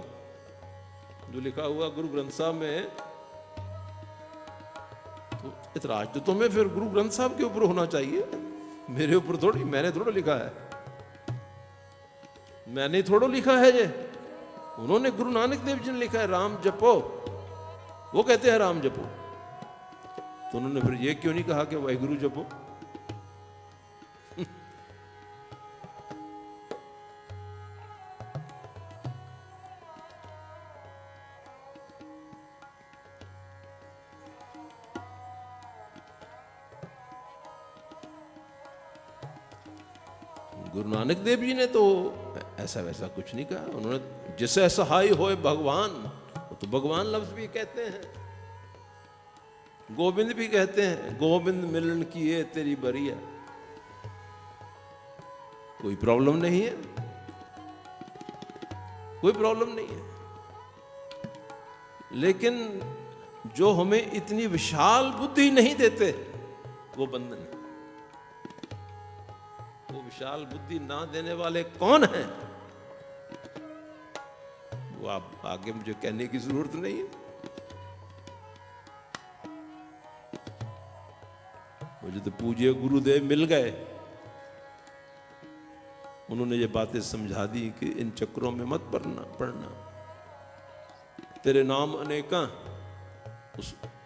जो लिखा हुआ गुरु ग्रंथ साहब में। तो इतराज तो तुम्हें फिर गुरु ग्रंथ साहब के ऊपर होना चाहिए, मेरे ऊपर थोड़ी। मैंने थोड़ा लिखा है, मैंने थोड़ा लिखा है ये, उन्होंने गुरु नानक देव जी ने लिखा है राम जपो, वो कहते हैं राम जपो। तो उन्होंने फिर ये क्यों नहीं कहा कि वाहिगुरु जपो? गुरु नानक देव जी ने तो ऐसा वैसा कुछ नहीं कहा। उन्होंने जिसे सहाय होए भगवान, तो भगवान लफ्ज भी कहते हैं, गोविंद भी कहते हैं, गोविंद मिलन की ये तेरी बरिया। कोई प्रॉब्लम नहीं है, कोई प्रॉब्लम नहीं है। लेकिन जो हमें इतनी विशाल बुद्धि नहीं देते, वो बंधन है। वो विशाल बुद्धि ना देने वाले कौन हैं, वो आप आगे मुझे कहने की जरूरत नहीं है। मुझे तो पूज्य गुरुदेव मिल गए, उन्होंने ये बातें समझा दी कि इन चक्रों में मत पड़ना। तेरे नाम अनेका,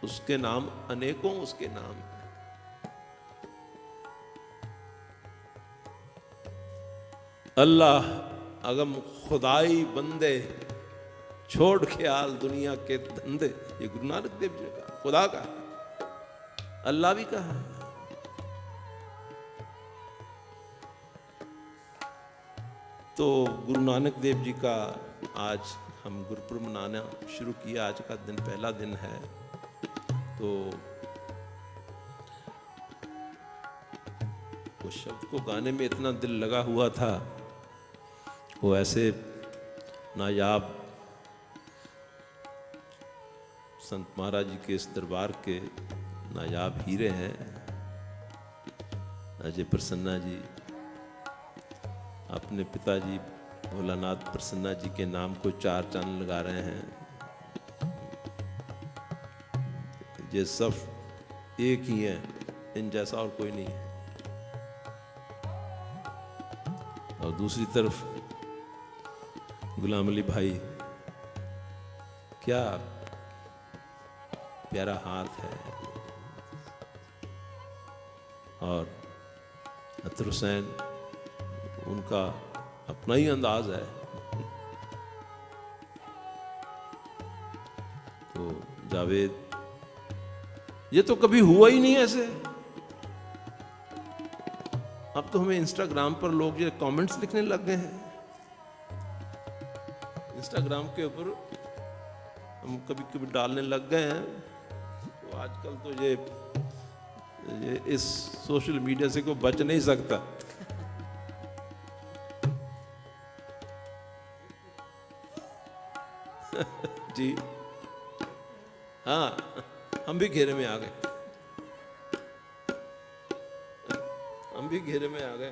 उसके नाम अनेकों उसके नाम है। अल्लाह अगम खुदाई बंदे, छोड़ ख्याल दुनिया के धंधे। ये गुरु नानक देव जी का, खुदा का, अल्लाह भी कहा। तो गुरु नानक देव जी का आज हम गुरुपुरब मनाना शुरू किया। आज का दिन पहला दिन है। तो वो शब्द को गाने में इतना दिल लगा हुआ था, वो ऐसे नायाब संत महाराज जी के इस दरबार के नायाब हीरे हैं अजय प्रसन्ना जी। अपने पिताजी भोलानाथ प्रसन्ना जी के नाम को 4 चांद लगा रहे हैं। ये सब एक ही है, इन जैसा और कोई नहीं है। और दूसरी तरफ गुलाम अली भाई, क्या प्यारा हाथ है। और अतर हुसैन, उनका अपना ही अंदाज है। तो जावेद, ये तो कभी हुआ ही नहीं ऐसे। अब तो हमें इंस्टाग्राम पर लोग ये कमेंट्स लिखने लग गए हैं। इंस्टाग्राम के ऊपर हम कभी कभी डालने लग गए हैं। तो आजकल तो ये इस सोशल मीडिया से कोई बच नहीं सकता। जी हाँ, हम भी घेरे में आ गए। हम भी घेरे में आ गए।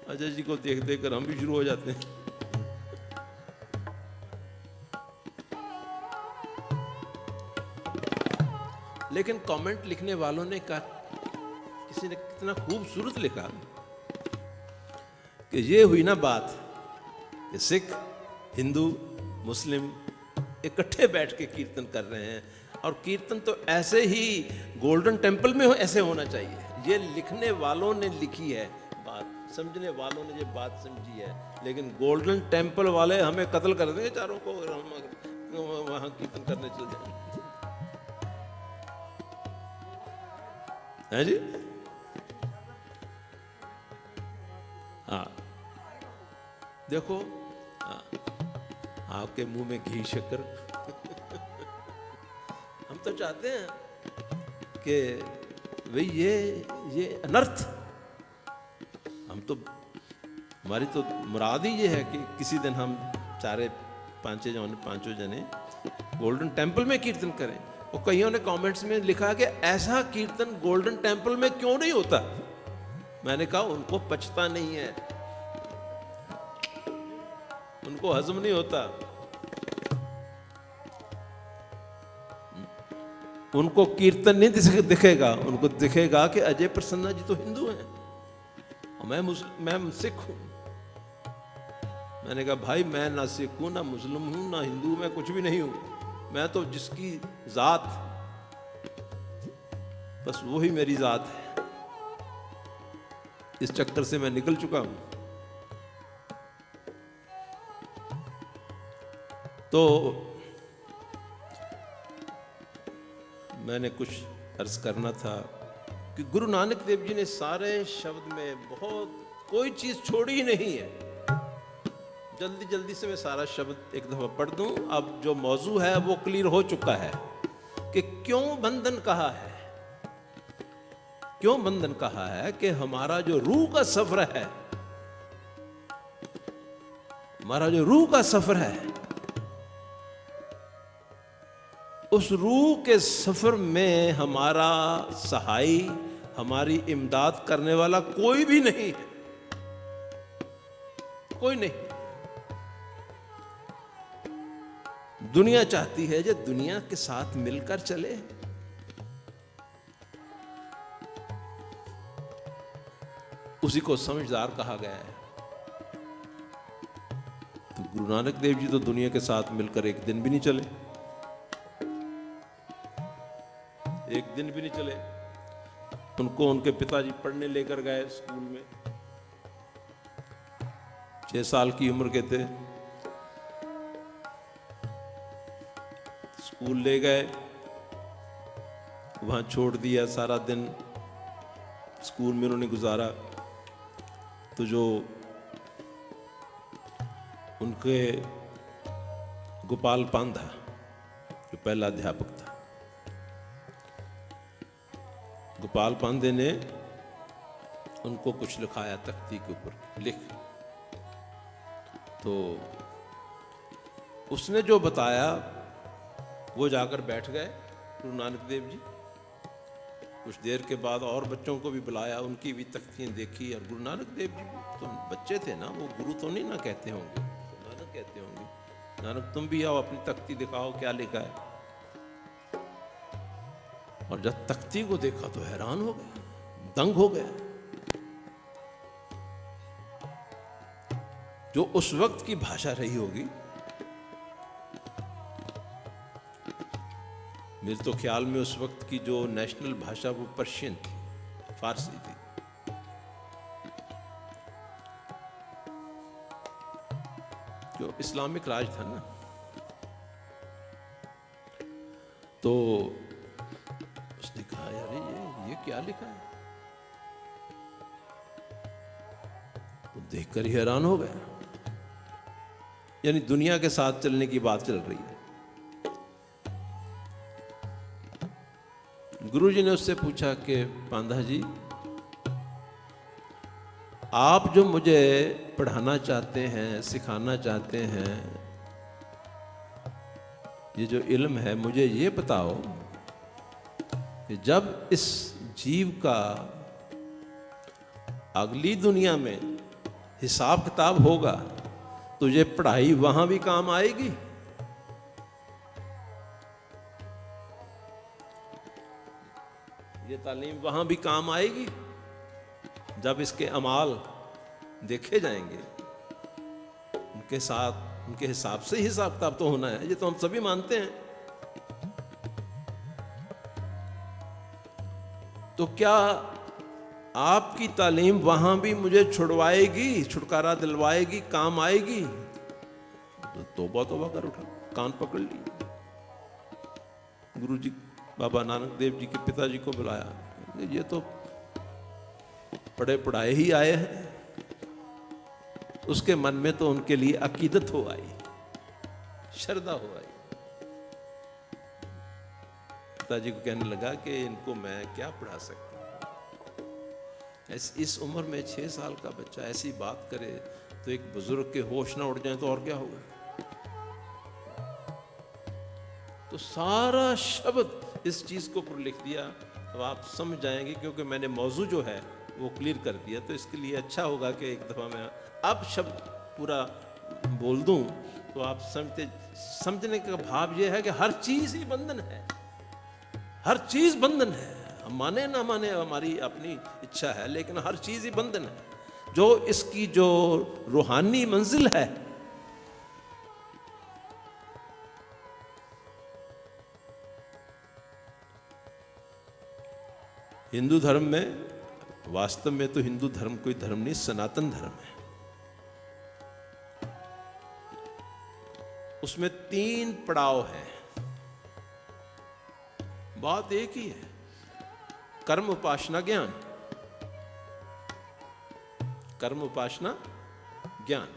अजय जी को देख देख कर हम भी शुरू हो जाते हैं। लेकिन कमेंट लिखने वालों ने कहा, किसी ने कितना खूबसूरत लिखा कि ये हुई ना बात कि सिख, हिंदू, मुस्लिम इकट्ठे बैठ के कीर्तन कर रहे हैं। और कीर्तन तो ऐसे ही गोल्डन टेम्पल में ऐसे होना चाहिए। ये लिखने वालों ने लिखी है बात, समझने वालों ने ये बात समझी है। लेकिन गोल्डन टेम्पल वाले हमें कत्ल कर देंगे चारों को, अगर हम वहां कीर्तन करने चल जाएंगे। है जी? हाँ, देखो, हाँ, आपके मुंह में घी शक्कर। हम तो चाहते हैं कि भाई ये अनर्थ, हम तो, हमारी तो मुराद ही ये है कि किसी दिन हम पांचों जने गोल्डन टेम्पल में कीर्तन करें। और कईयों ने कमेंट्स में लिखा कि ऐसा कीर्तन गोल्डन टेम्पल में क्यों नहीं होता। मैंने कहा उनको पचता नहीं है, उनको हजम नहीं होता। उनको कीर्तन नहीं दिखेगा, उनको दिखेगा कि अजय प्रसन्ना जी तो हिंदू हैं और मैं सिख हूं। मैंने कहा भाई, मैं ना सिख हूं, ना मुस्लिम हूं, ना हिंदू, मैं कुछ भी नहीं हूं। मैं तो जिसकी जात, बस वही मेरी जात है। इस चक्कर से मैं निकल चुका हूं। तो मैंने कुछ अर्ज करना था कि गुरु नानक देव जी ने सारे शब्द में बहुत, कोई चीज छोड़ी ही नहीं है। जल्दी जल्दी से मैं सारा शब्द एक दफा पढ़ दूं। अब जो मौजू है वो क्लियर हो चुका है कि क्यों बंधन कहा है। क्यों बंधन कहा है कि हमारा जो रूह का सफर है, हमारा जो रूह का सफर है, उस रूह के सफर में हमारा सहाई, हमारी इमदाद करने वाला कोई भी नहीं है। कोई नहीं। दुनिया चाहती है जो दुनिया के साथ मिलकर चले। उसी को समझदार कहा गया है। तो गुरु नानक देव जी तो दुनिया के साथ मिलकर एक दिन भी नहीं चले, एक दिन भी नहीं चले। उनको उनके पिताजी पढ़ने लेकर गए स्कूल में, 6 साल की उम्र के थे, स्कूल ले गए, वहां छोड़ दिया। सारा दिन स्कूल में उन्होंने गुजारा। तो जो उनके गोपाल पांधा जो पहला अध्यापक था, गोपाल पांधे ने उनको कुछ लिखाया तख्ती के ऊपर लिख। तो उसने जो बताया वो जाकर बैठ गए गुरु नानक देव जी। कुछ देर के बाद और बच्चों को भी बुलाया, उनकी भी तख्तियां देखी। और गुरु नानक देव जी तो बच्चे थे ना, वो गुरु तो नहीं ना कहते होंगे, तो नानक कहते होंगे, नानक तुम भी आओ, अपनी तख्ती दिखाओ क्या लिखा है। और जब तख्ती को देखा तो हैरान हो गया, दंग हो गया। जो उस वक्त की भाषा रही होगी, मेरे तो ख्याल में उस वक्त की जो नेशनल भाषा वो पर्शियन थी, फारसी थी। जो इस्लामिक राज था ना, तो उसने कहा यार ये क्या लिखा है। तो देखकर ही हैरान हो गया। यानी दुनिया के साथ चलने की बात चल रही है। गुरु जी ने उससे पूछा कि पांधा जी, आप जो मुझे पढ़ाना चाहते हैं, सिखाना चाहते हैं, ये जो इल्म है, मुझे ये बताओ कि जब इस जीव का अगली दुनिया में हिसाब किताब होगा तो ये पढ़ाई वहां भी काम आएगी? ये तालीम वहां भी काम आएगी जब इसके अमाल देखे जाएंगे? उनके साथ, उनके हिसाब से हिसाब किताब तो होना है, ये तो हम सभी मानते हैं। तो क्या आपकी तालीम वहां भी मुझे छुड़वाएगी, छुटकारा दिलवाएगी, काम आएगी? तो तौबा तौबा कर उठा, कान पकड़ ली। गुरु जी बाबा नानक देव जी के पिताजी को बुलाया। ये तो पढ़े पढ़ाए ही आए हैं। उसके मन में तो उनके लिए अकीदत हो आई, श्रद्धा हो आई। पिताजी को कहने लगा कि इनको मैं क्या पढ़ा सकता हूं। इस उम्र में 6 साल का बच्चा ऐसी बात करे तो एक बुजुर्ग के होश ना उड़ जाए तो और क्या होगा। तो सारा शब्द इस चीज को ऊपर लिख दिया। अब आप समझ जाएंगे, क्योंकि मैंने मौजू जो है वो क्लियर कर दिया। तो इसके लिए अच्छा होगा कि एक दफा मैं अब शब्द पूरा बोल दूं तो आप समझने का भाव ये है कि हर चीज ही बंधन है, हर चीज बंधन है। हम माने ना माने हमारी अपनी इच्छा है, लेकिन हर चीज ही बंधन है। जो इसकी जो रूहानी मंजिल है, हिंदू धर्म में, वास्तव में तो हिंदू धर्म कोई धर्म नहीं, सनातन धर्म है। उसमें 3 पड़ाव हैं। बात एक ही है, कर्म, उपासना, ज्ञान। कर्म, उपासना, ज्ञान।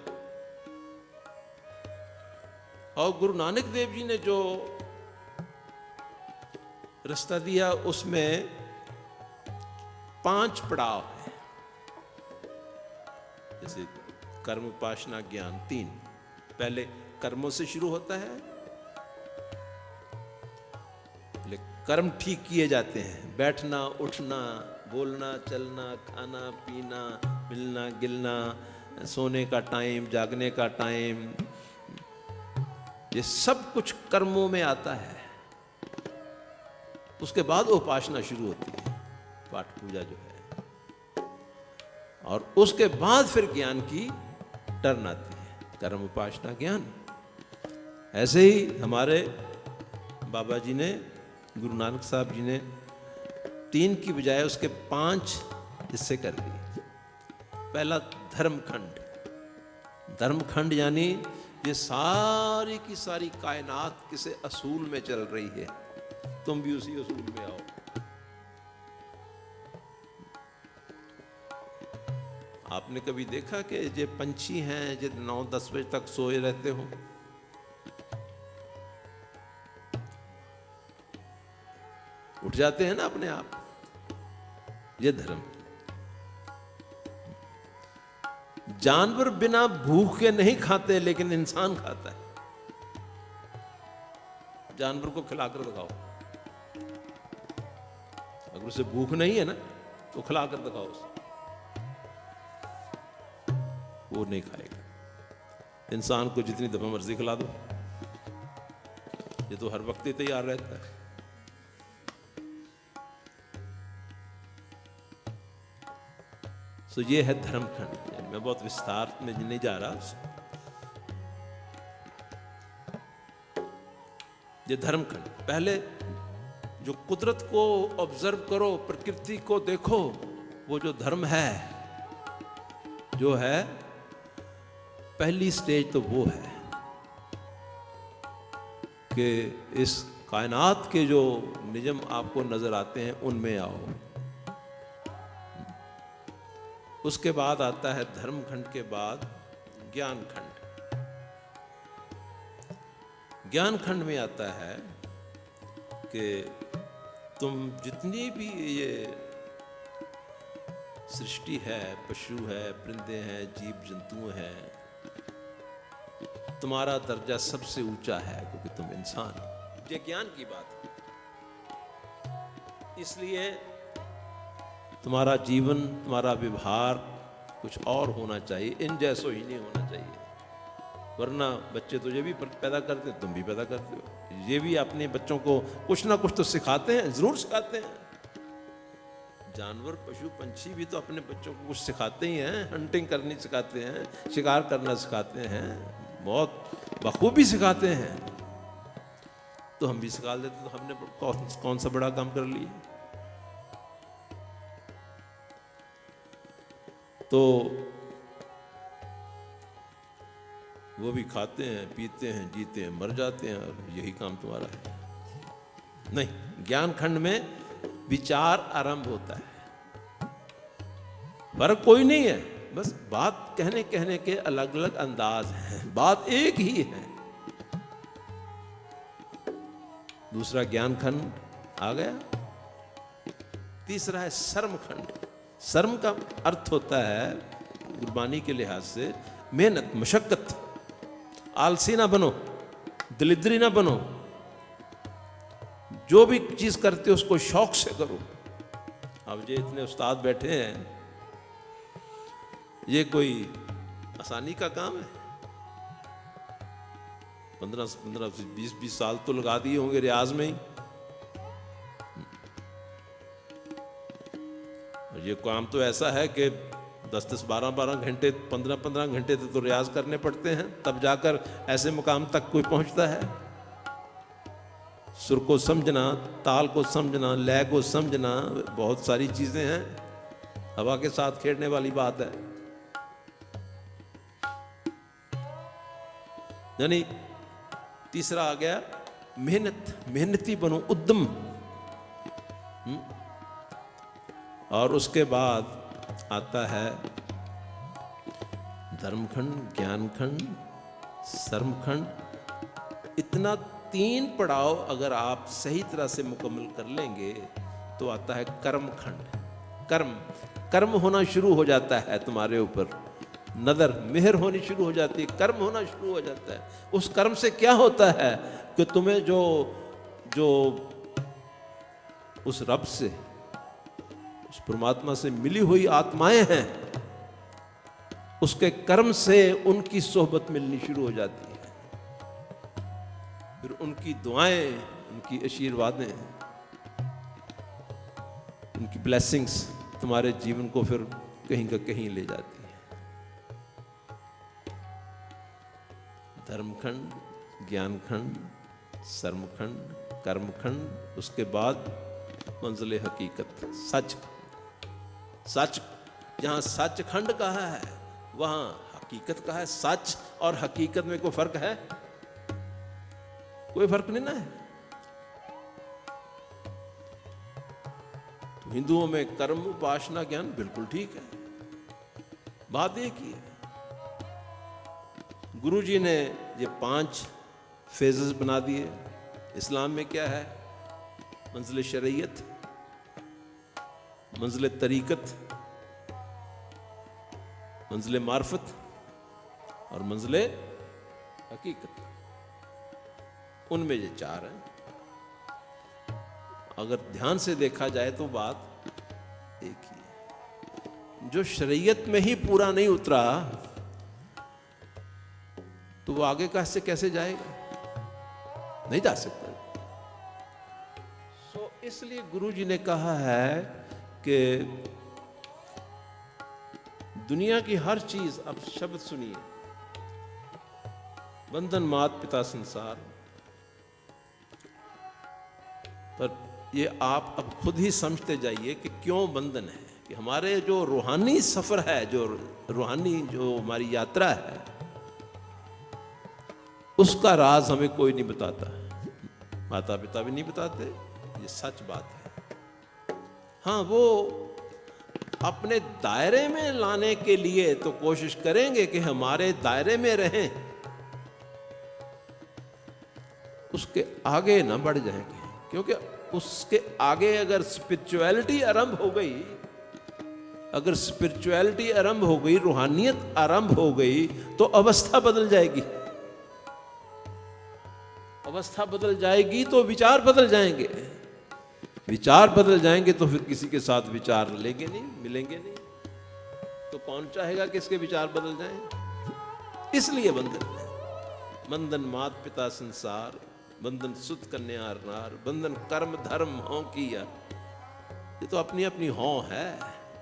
और गुरु नानक देव जी ने जो रास्ता दिया उसमें 5 पड़ाव है। जैसे कर्म, उपासना, ज्ञान 3। पहले कर्मों से शुरू होता है, कर्म ठीक किए जाते हैं। बैठना, उठना, बोलना, चलना, खाना, पीना, मिलना, गिलना, सोने का टाइम, जागने का टाइम, ये सब कुछ कर्मों में आता है। उसके बाद उपासना शुरू होती है, पाठ पूजा जो है। और उसके बाद फिर ज्ञान की टर्न आती है, कर्म उपासना ज्ञान। ऐसे ही हमारे बाबा जी ने, गुरु नानक साहब जी ने 3 की बजाय उसके 5 हिस्से कर दिए। पहला धर्मखंड। धर्मखंड यानी ये सारी की सारी कायनात किसे असूल में चल रही है, तुम भी उसी असूल में आओ। आपने कभी देखा कि ये पंछी हैं जो 9-10 बजे तक सोए रहते हो? उठ जाते हैं ना अपने आप। ये धर्म। जानवर बिना भूख के नहीं खाते, लेकिन इंसान खाता है। जानवर को खिलाकर दिखाओ, अगर उसे भूख नहीं है ना तो खिलाकर दिखाओ उसे, वो नहीं खाएगा। इंसान को जितनी दफा मर्जी खिला दो, ये तो हर वक्त ही तैयार रहता है। तो ये है धर्मखंड। मैं बहुत विस्तार में नहीं जा रहा। ये धर्मखंड। पहले जो कुदरत को ऑब्जर्व करो, प्रकृति को देखो, वो जो धर्म है, जो है पहली स्टेज, तो वो है कि इस कायनात के जो निजम आपको नजर आते हैं उनमें आओ। उसके बाद आता है धर्मखंड के बाद ज्ञान खंड। ज्ञान खंड में आता है कि तुम जितनी भी ये सृष्टि है, पशु है, परिंदे हैं, जीव जंतु हैं, तुम्हारा दर्जा सबसे ऊंचा है क्योंकि तुम इंसान हो। ये ज्ञान की बात है। इसलिए तुम्हारा जीवन, तुम्हारा व्यवहार कुछ और होना चाहिए, इन जैसो ही नहीं होना चाहिए। वरना बच्चे तो ये भी पैदा करते हैं, तुम भी पैदा करते हो। ये भी अपने बच्चों को कुछ ना कुछ तो सिखाते हैं, जरूर सिखाते हैं। जानवर, पशु, पंछी भी तो अपने बच्चों को कुछ सिखाते ही हैं। हंटिंग करनी सिखाते हैं, शिकार करना सिखाते हैं, बहुत बखूबी सिखाते हैं। तो हम भी सिखा देते, तो हमने कौन सा बड़ा काम कर लिया। तो वो भी खाते हैं, पीते हैं, जीते हैं, मर जाते हैं, और यही काम तुम्हारा है। नहीं, ज्ञान खंड में विचार आरंभ होता है। फर्क कोई नहीं है, बस बात कहने के अलग अलग अंदाज हैं, बात एक ही है। दूसरा ज्ञान खंड आ गया। तीसरा है सर्म खंड। सर्म का अर्थ होता है गुरबानी के लिहाज से मेहनत, मशक्कत। आलसी ना बनो, दलिद्री ना बनो, जो भी चीज करते हो उसको शौक से करो। अब ये इतने उस्ताद बैठे हैं, ये कोई आसानी का काम है? 15 से 20 साल तो लगा दिए होंगे रियाज में ही। ये काम तो ऐसा है कि 10-10, 12-12 घंटे, 15-15 घंटे तो रियाज करने पड़ते हैं, तब जाकर ऐसे मुकाम तक कोई पहुंचता है। सुर को समझना, ताल को समझना, लय को समझना, बहुत सारी चीजें हैं। हवा के साथ खेलने वाली बात है। यानी तीसरा आ गया मेहनत, मेहनती बनो, उद्यम। और उसके बाद आता है धर्मखंड, ज्ञानखंड, सर्मखंड। इतना 3 पड़ाव अगर आप सही तरह से मुकम्मल कर लेंगे तो आता है कर्मखंड। कर्म, कर्म होना शुरू हो जाता है तुम्हारे ऊपर, नदर, मेहर होनी शुरू हो जाती है, कर्म होना शुरू हो जाता है। उस कर्म से क्या होता है कि तुम्हें जो उस रब से, उस परमात्मा से मिली हुई आत्माएं हैं, उसके कर्म से उनकी सोहबत मिलनी शुरू हो जाती है। फिर उनकी दुआएं, उनकी आशीर्वादें, उनकी ब्लेसिंग्स तुम्हारे जीवन को फिर कहीं का कहीं ले जाती है। धर्मखंड, ज्ञानखंड, सर्मखंड, कर्मखंड, उसके बाद मंजिल हकीकत सच। सच, जहां सचखंड कहा है वहां हकीकत कहा है। सच और हकीकत में कोई फर्क है? कोई फर्क नहीं ना है। तो हिंदुओं में कर्म, उपासना, ज्ञान बिल्कुल ठीक है, बात एक ही है। गुरु जी ने ये 5 फेजेस बना दिए। इस्लाम में क्या है? मंजिल शरीयत, मंजिल तरीकत, मंजिल मार्फत और मंजिल हकीकत। उनमें ये 4 हैं। अगर ध्यान से देखा जाए तो बात एक ही है। जो शरीयत में ही पूरा नहीं उतरा तो वो आगे कैसे जाएगा? नहीं जा सकता। इसलिए गुरु जी ने कहा है कि दुनिया की हर चीज, अब शब्द सुनिए, बंधन मात पिता संसार, पर ये आप अब खुद ही समझते जाइए कि क्यों बंधन है। कि हमारे जो रूहानी सफर है, जो रूहानी जो हमारी यात्रा है, उसका राज हमें कोई नहीं बताता, माता पिता भी नहीं बताते, ये सच बात है। हाँ, वो अपने दायरे में लाने के लिए तो कोशिश करेंगे कि हमारे दायरे में रहें, उसके आगे ना बढ़ जाएंगे। क्योंकि उसके आगे अगर स्पिरिचुअलिटी आरंभ हो गई, अगर स्पिरिचुअलिटी आरंभ हो गई, रूहानियत आरंभ हो गई, तो अवस्था बदल जाएगी। अवस्था बदल जाएगी तो विचार बदल जाएंगे, विचार बदल जाएंगे तो फिर किसी के साथ विचार लेंगे नहीं, मिलेंगे नहीं। तो कौन चाहेगा कि इसके विचार बदल जाएं? इसलिए बंधन है। बंधन मात पिता संसार, बंधन सुत कन्या नार, बंधन कर्म धर्म हों किया। ये तो अपनी अपनी हों है,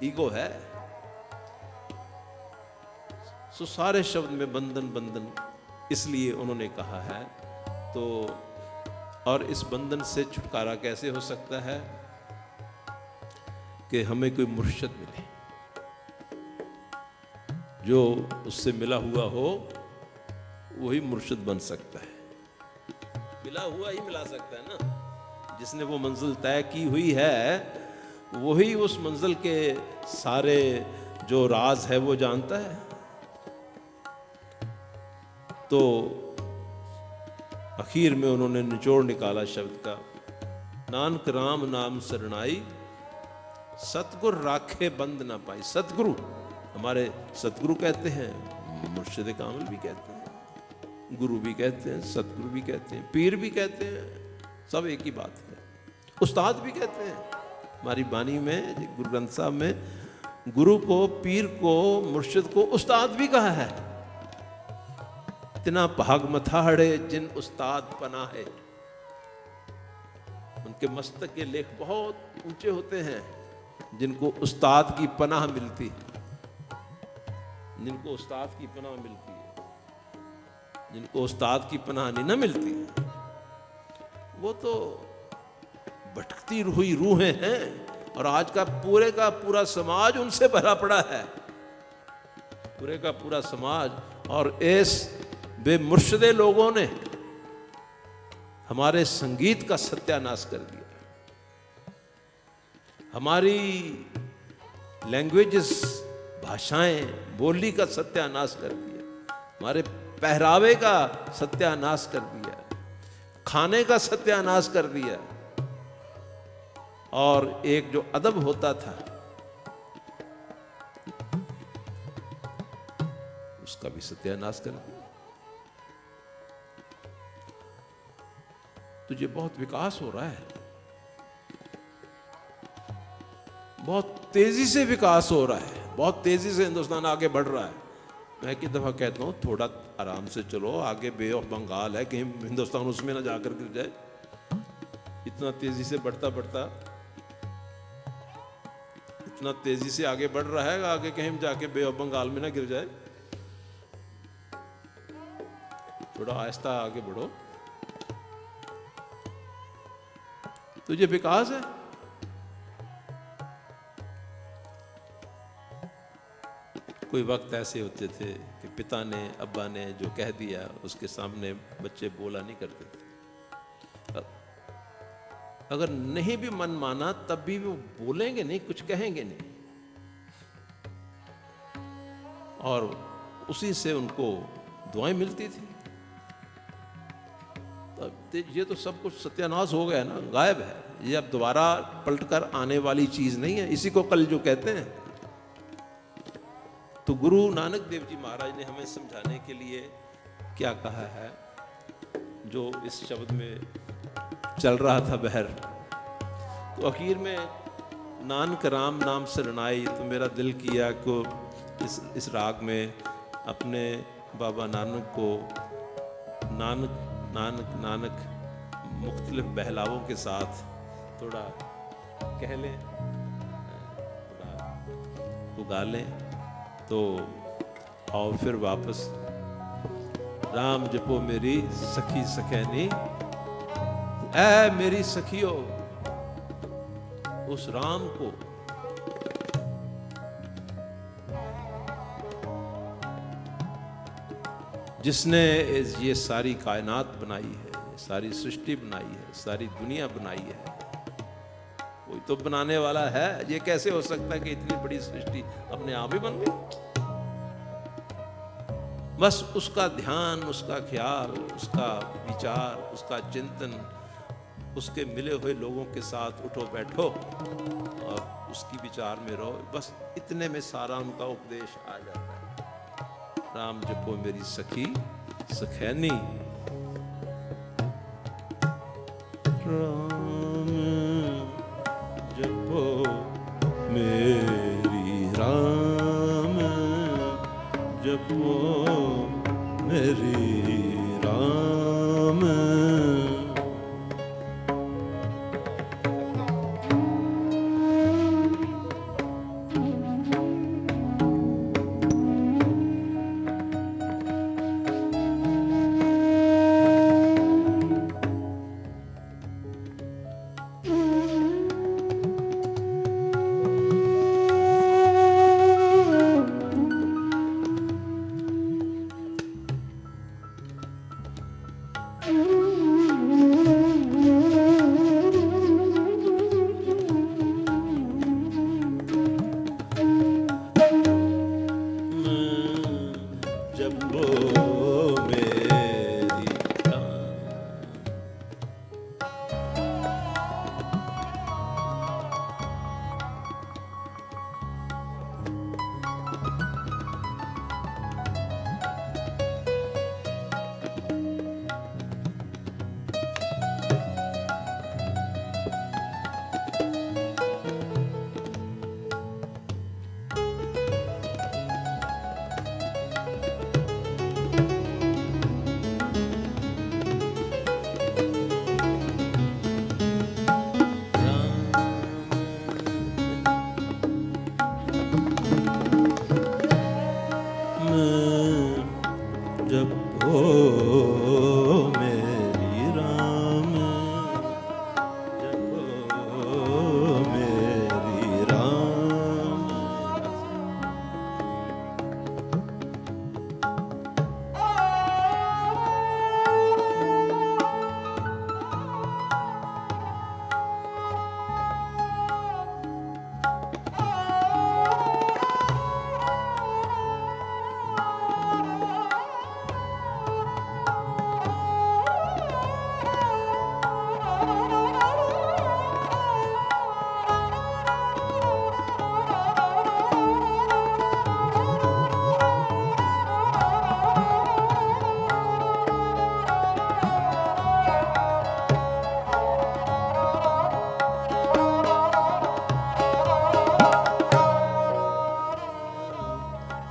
ईगो है। सो सारे शब्द में बंधन बंधन इसलिए उन्होंने कहा है। तो और इस बंधन से छुटकारा कैसे हो सकता है? कि हमें कोई मुर्शिद मिले, जो उससे मिला हुआ हो वही मुर्शिद बन सकता है। मिला हुआ ही मिला सकता है ना। जिसने वो मंजिल तय की हुई है वही उस मंजिल के सारे जो राज है वो जानता है। तो आखिर में उन्होंने निचोड़ निकाला शब्द का, नानक राम नाम शरणाई, सतगुरु राखे बंद ना पाई। सतगुरु हमारे सतगुरु कहते हैं, मुर्शिद कामिल भी कहते हैं, गुरु भी कहते हैं, सतगुरु भी कहते हैं, पीर भी कहते हैं, सब एक ही बात है। उस्ताद भी कहते हैं। हमारी बानी में, गुरु ग्रंथ साहब में, गुरु को, पीर को, मुर्शिद को उस्ताद भी कहा है। इतना भाग मथाड़े जिन उस्ताद पनाह है। उनके मस्तक के लेख बहुत ऊंचे होते हैं जिनको उस्ताद की पनाह मिलती है, जिनको उस्ताद की पनाह मिलती है। जिनको उस्ताद की पनाह नहीं ना मिलती, वो तो भटकती हुई रूहें हैं। और आज का पूरा समाज उनसे भरा पड़ा है, पूरे का पूरा समाज। और इस बेमुर्शिदे लोगों ने हमारे संगीत का सत्यानाश कर दिया, हमारी लैंग्वेजेस, भाषाएं, बोली का सत्यानाश कर दिया, हमारे पहरावे का सत्यानाश कर दिया, खाने का सत्यानाश कर दिया। और एक जो अदब होता था उसका भी सत्यानाश कर दिया। तो ये बहुत विकास हो रहा है, बहुत तेजी से विकास हो रहा है, बहुत तेजी से हिंदुस्तान आगे बढ़ रहा है। मैं एक दफा कहता हूँ थोड़ा आराम से चलो, आगे बे ऑफ बंगाल है, कहीं हिंदुस्तान उसमें ना जाकर गिर जाए। इतना तेजी से बढ़ता बढ़ता इतना तेजी से आगे बढ़ रहा है, आगे कहीं जाके बे ऑफ बंगाल में ना गिर जाए। थोड़ा आहिस्ता आगे बढ़ो, तुझे विकास है। कोई वक्त ऐसे होते थे कि पिता ने, अब्बा ने जो कह दिया उसके सामने बच्चे बोला नहीं करते थे। अगर नहीं भी मन माना तब भी वो बोलेंगे नहीं, कुछ कहेंगे नहीं, और उसी से उनको दुआएं मिलती थी। ये तो सब कुछ सत्यानाश हो गया ना, गायब है। ये अब दोबारा पलटकर आने वाली चीज नहीं है। इसी को कल जो कहते हैं। तो गुरु नानक देव जी महाराज ने हमें समझाने के लिए क्या कहा है, जो इस शब्द में चल रहा था बहर, तो आखिर में नानक राम नाम शरणाई। तो मेरा दिल किया को इस राग में अपने बाबा नानक को नानक नानक नानक मुख्तलिफ बहलावों के साथ थोड़ा कह लें, थोड़ा उगा लें। तो आओ फिर वापस राम जपो मेरी सखी सखैनी, ऐ मेरी सखियो उस राम को जिसने ये सारी कायनात बनाई है, सारी सृष्टि बनाई है, सारी दुनिया बनाई है। कोई तो बनाने वाला है। ये कैसे हो सकता है कि इतनी बड़ी सृष्टि अपने आप ही बन गई? बस उसका ध्यान, उसका ख्याल, उसका विचार, उसका चिंतन, उसके मिले हुए लोगों के साथ उठो बैठो और उसकी विचार में रहो। बस इतने में सारा उनका उपदेश आ जाता है। राम जपो मेरी सखी सखैनी, राम जपो मेरी, राम जपो मेरी, राम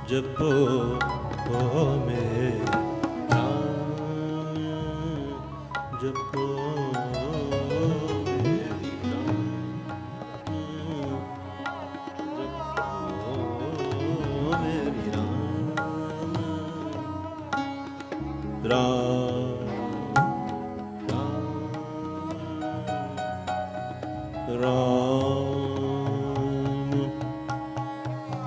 जपो ओ मेरे राम, जपो मेरी राम,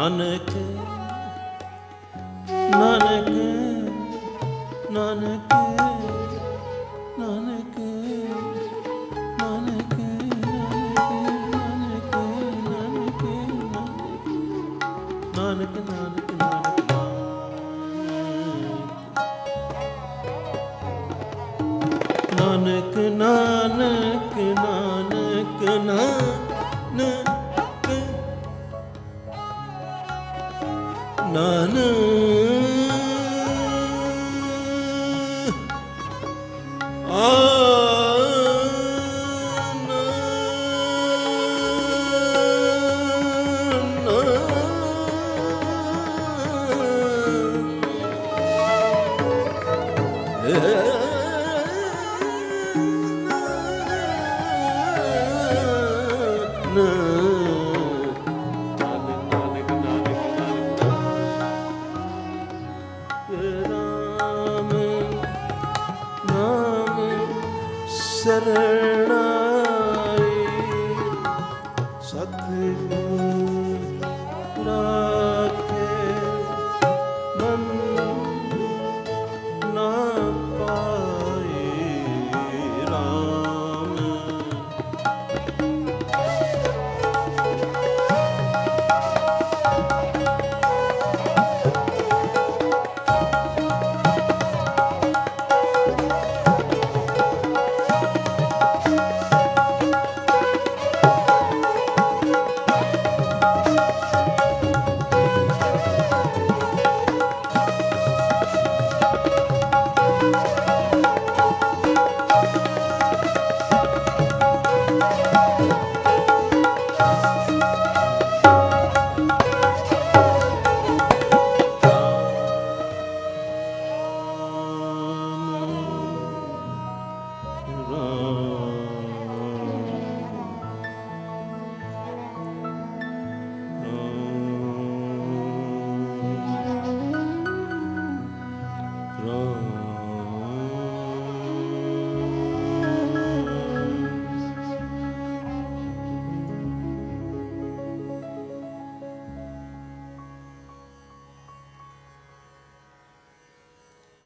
ਨਾਨਕ ਨਾਨਕ ਨਾਨਕ ਨਾਨਕ ਨਾਨਕ ਨਾਨਕ ਨਾਨਕ ਨਾਨਕ ਨਾਨਕ ਨਾਨਕ ਨਾਨਕ Sarana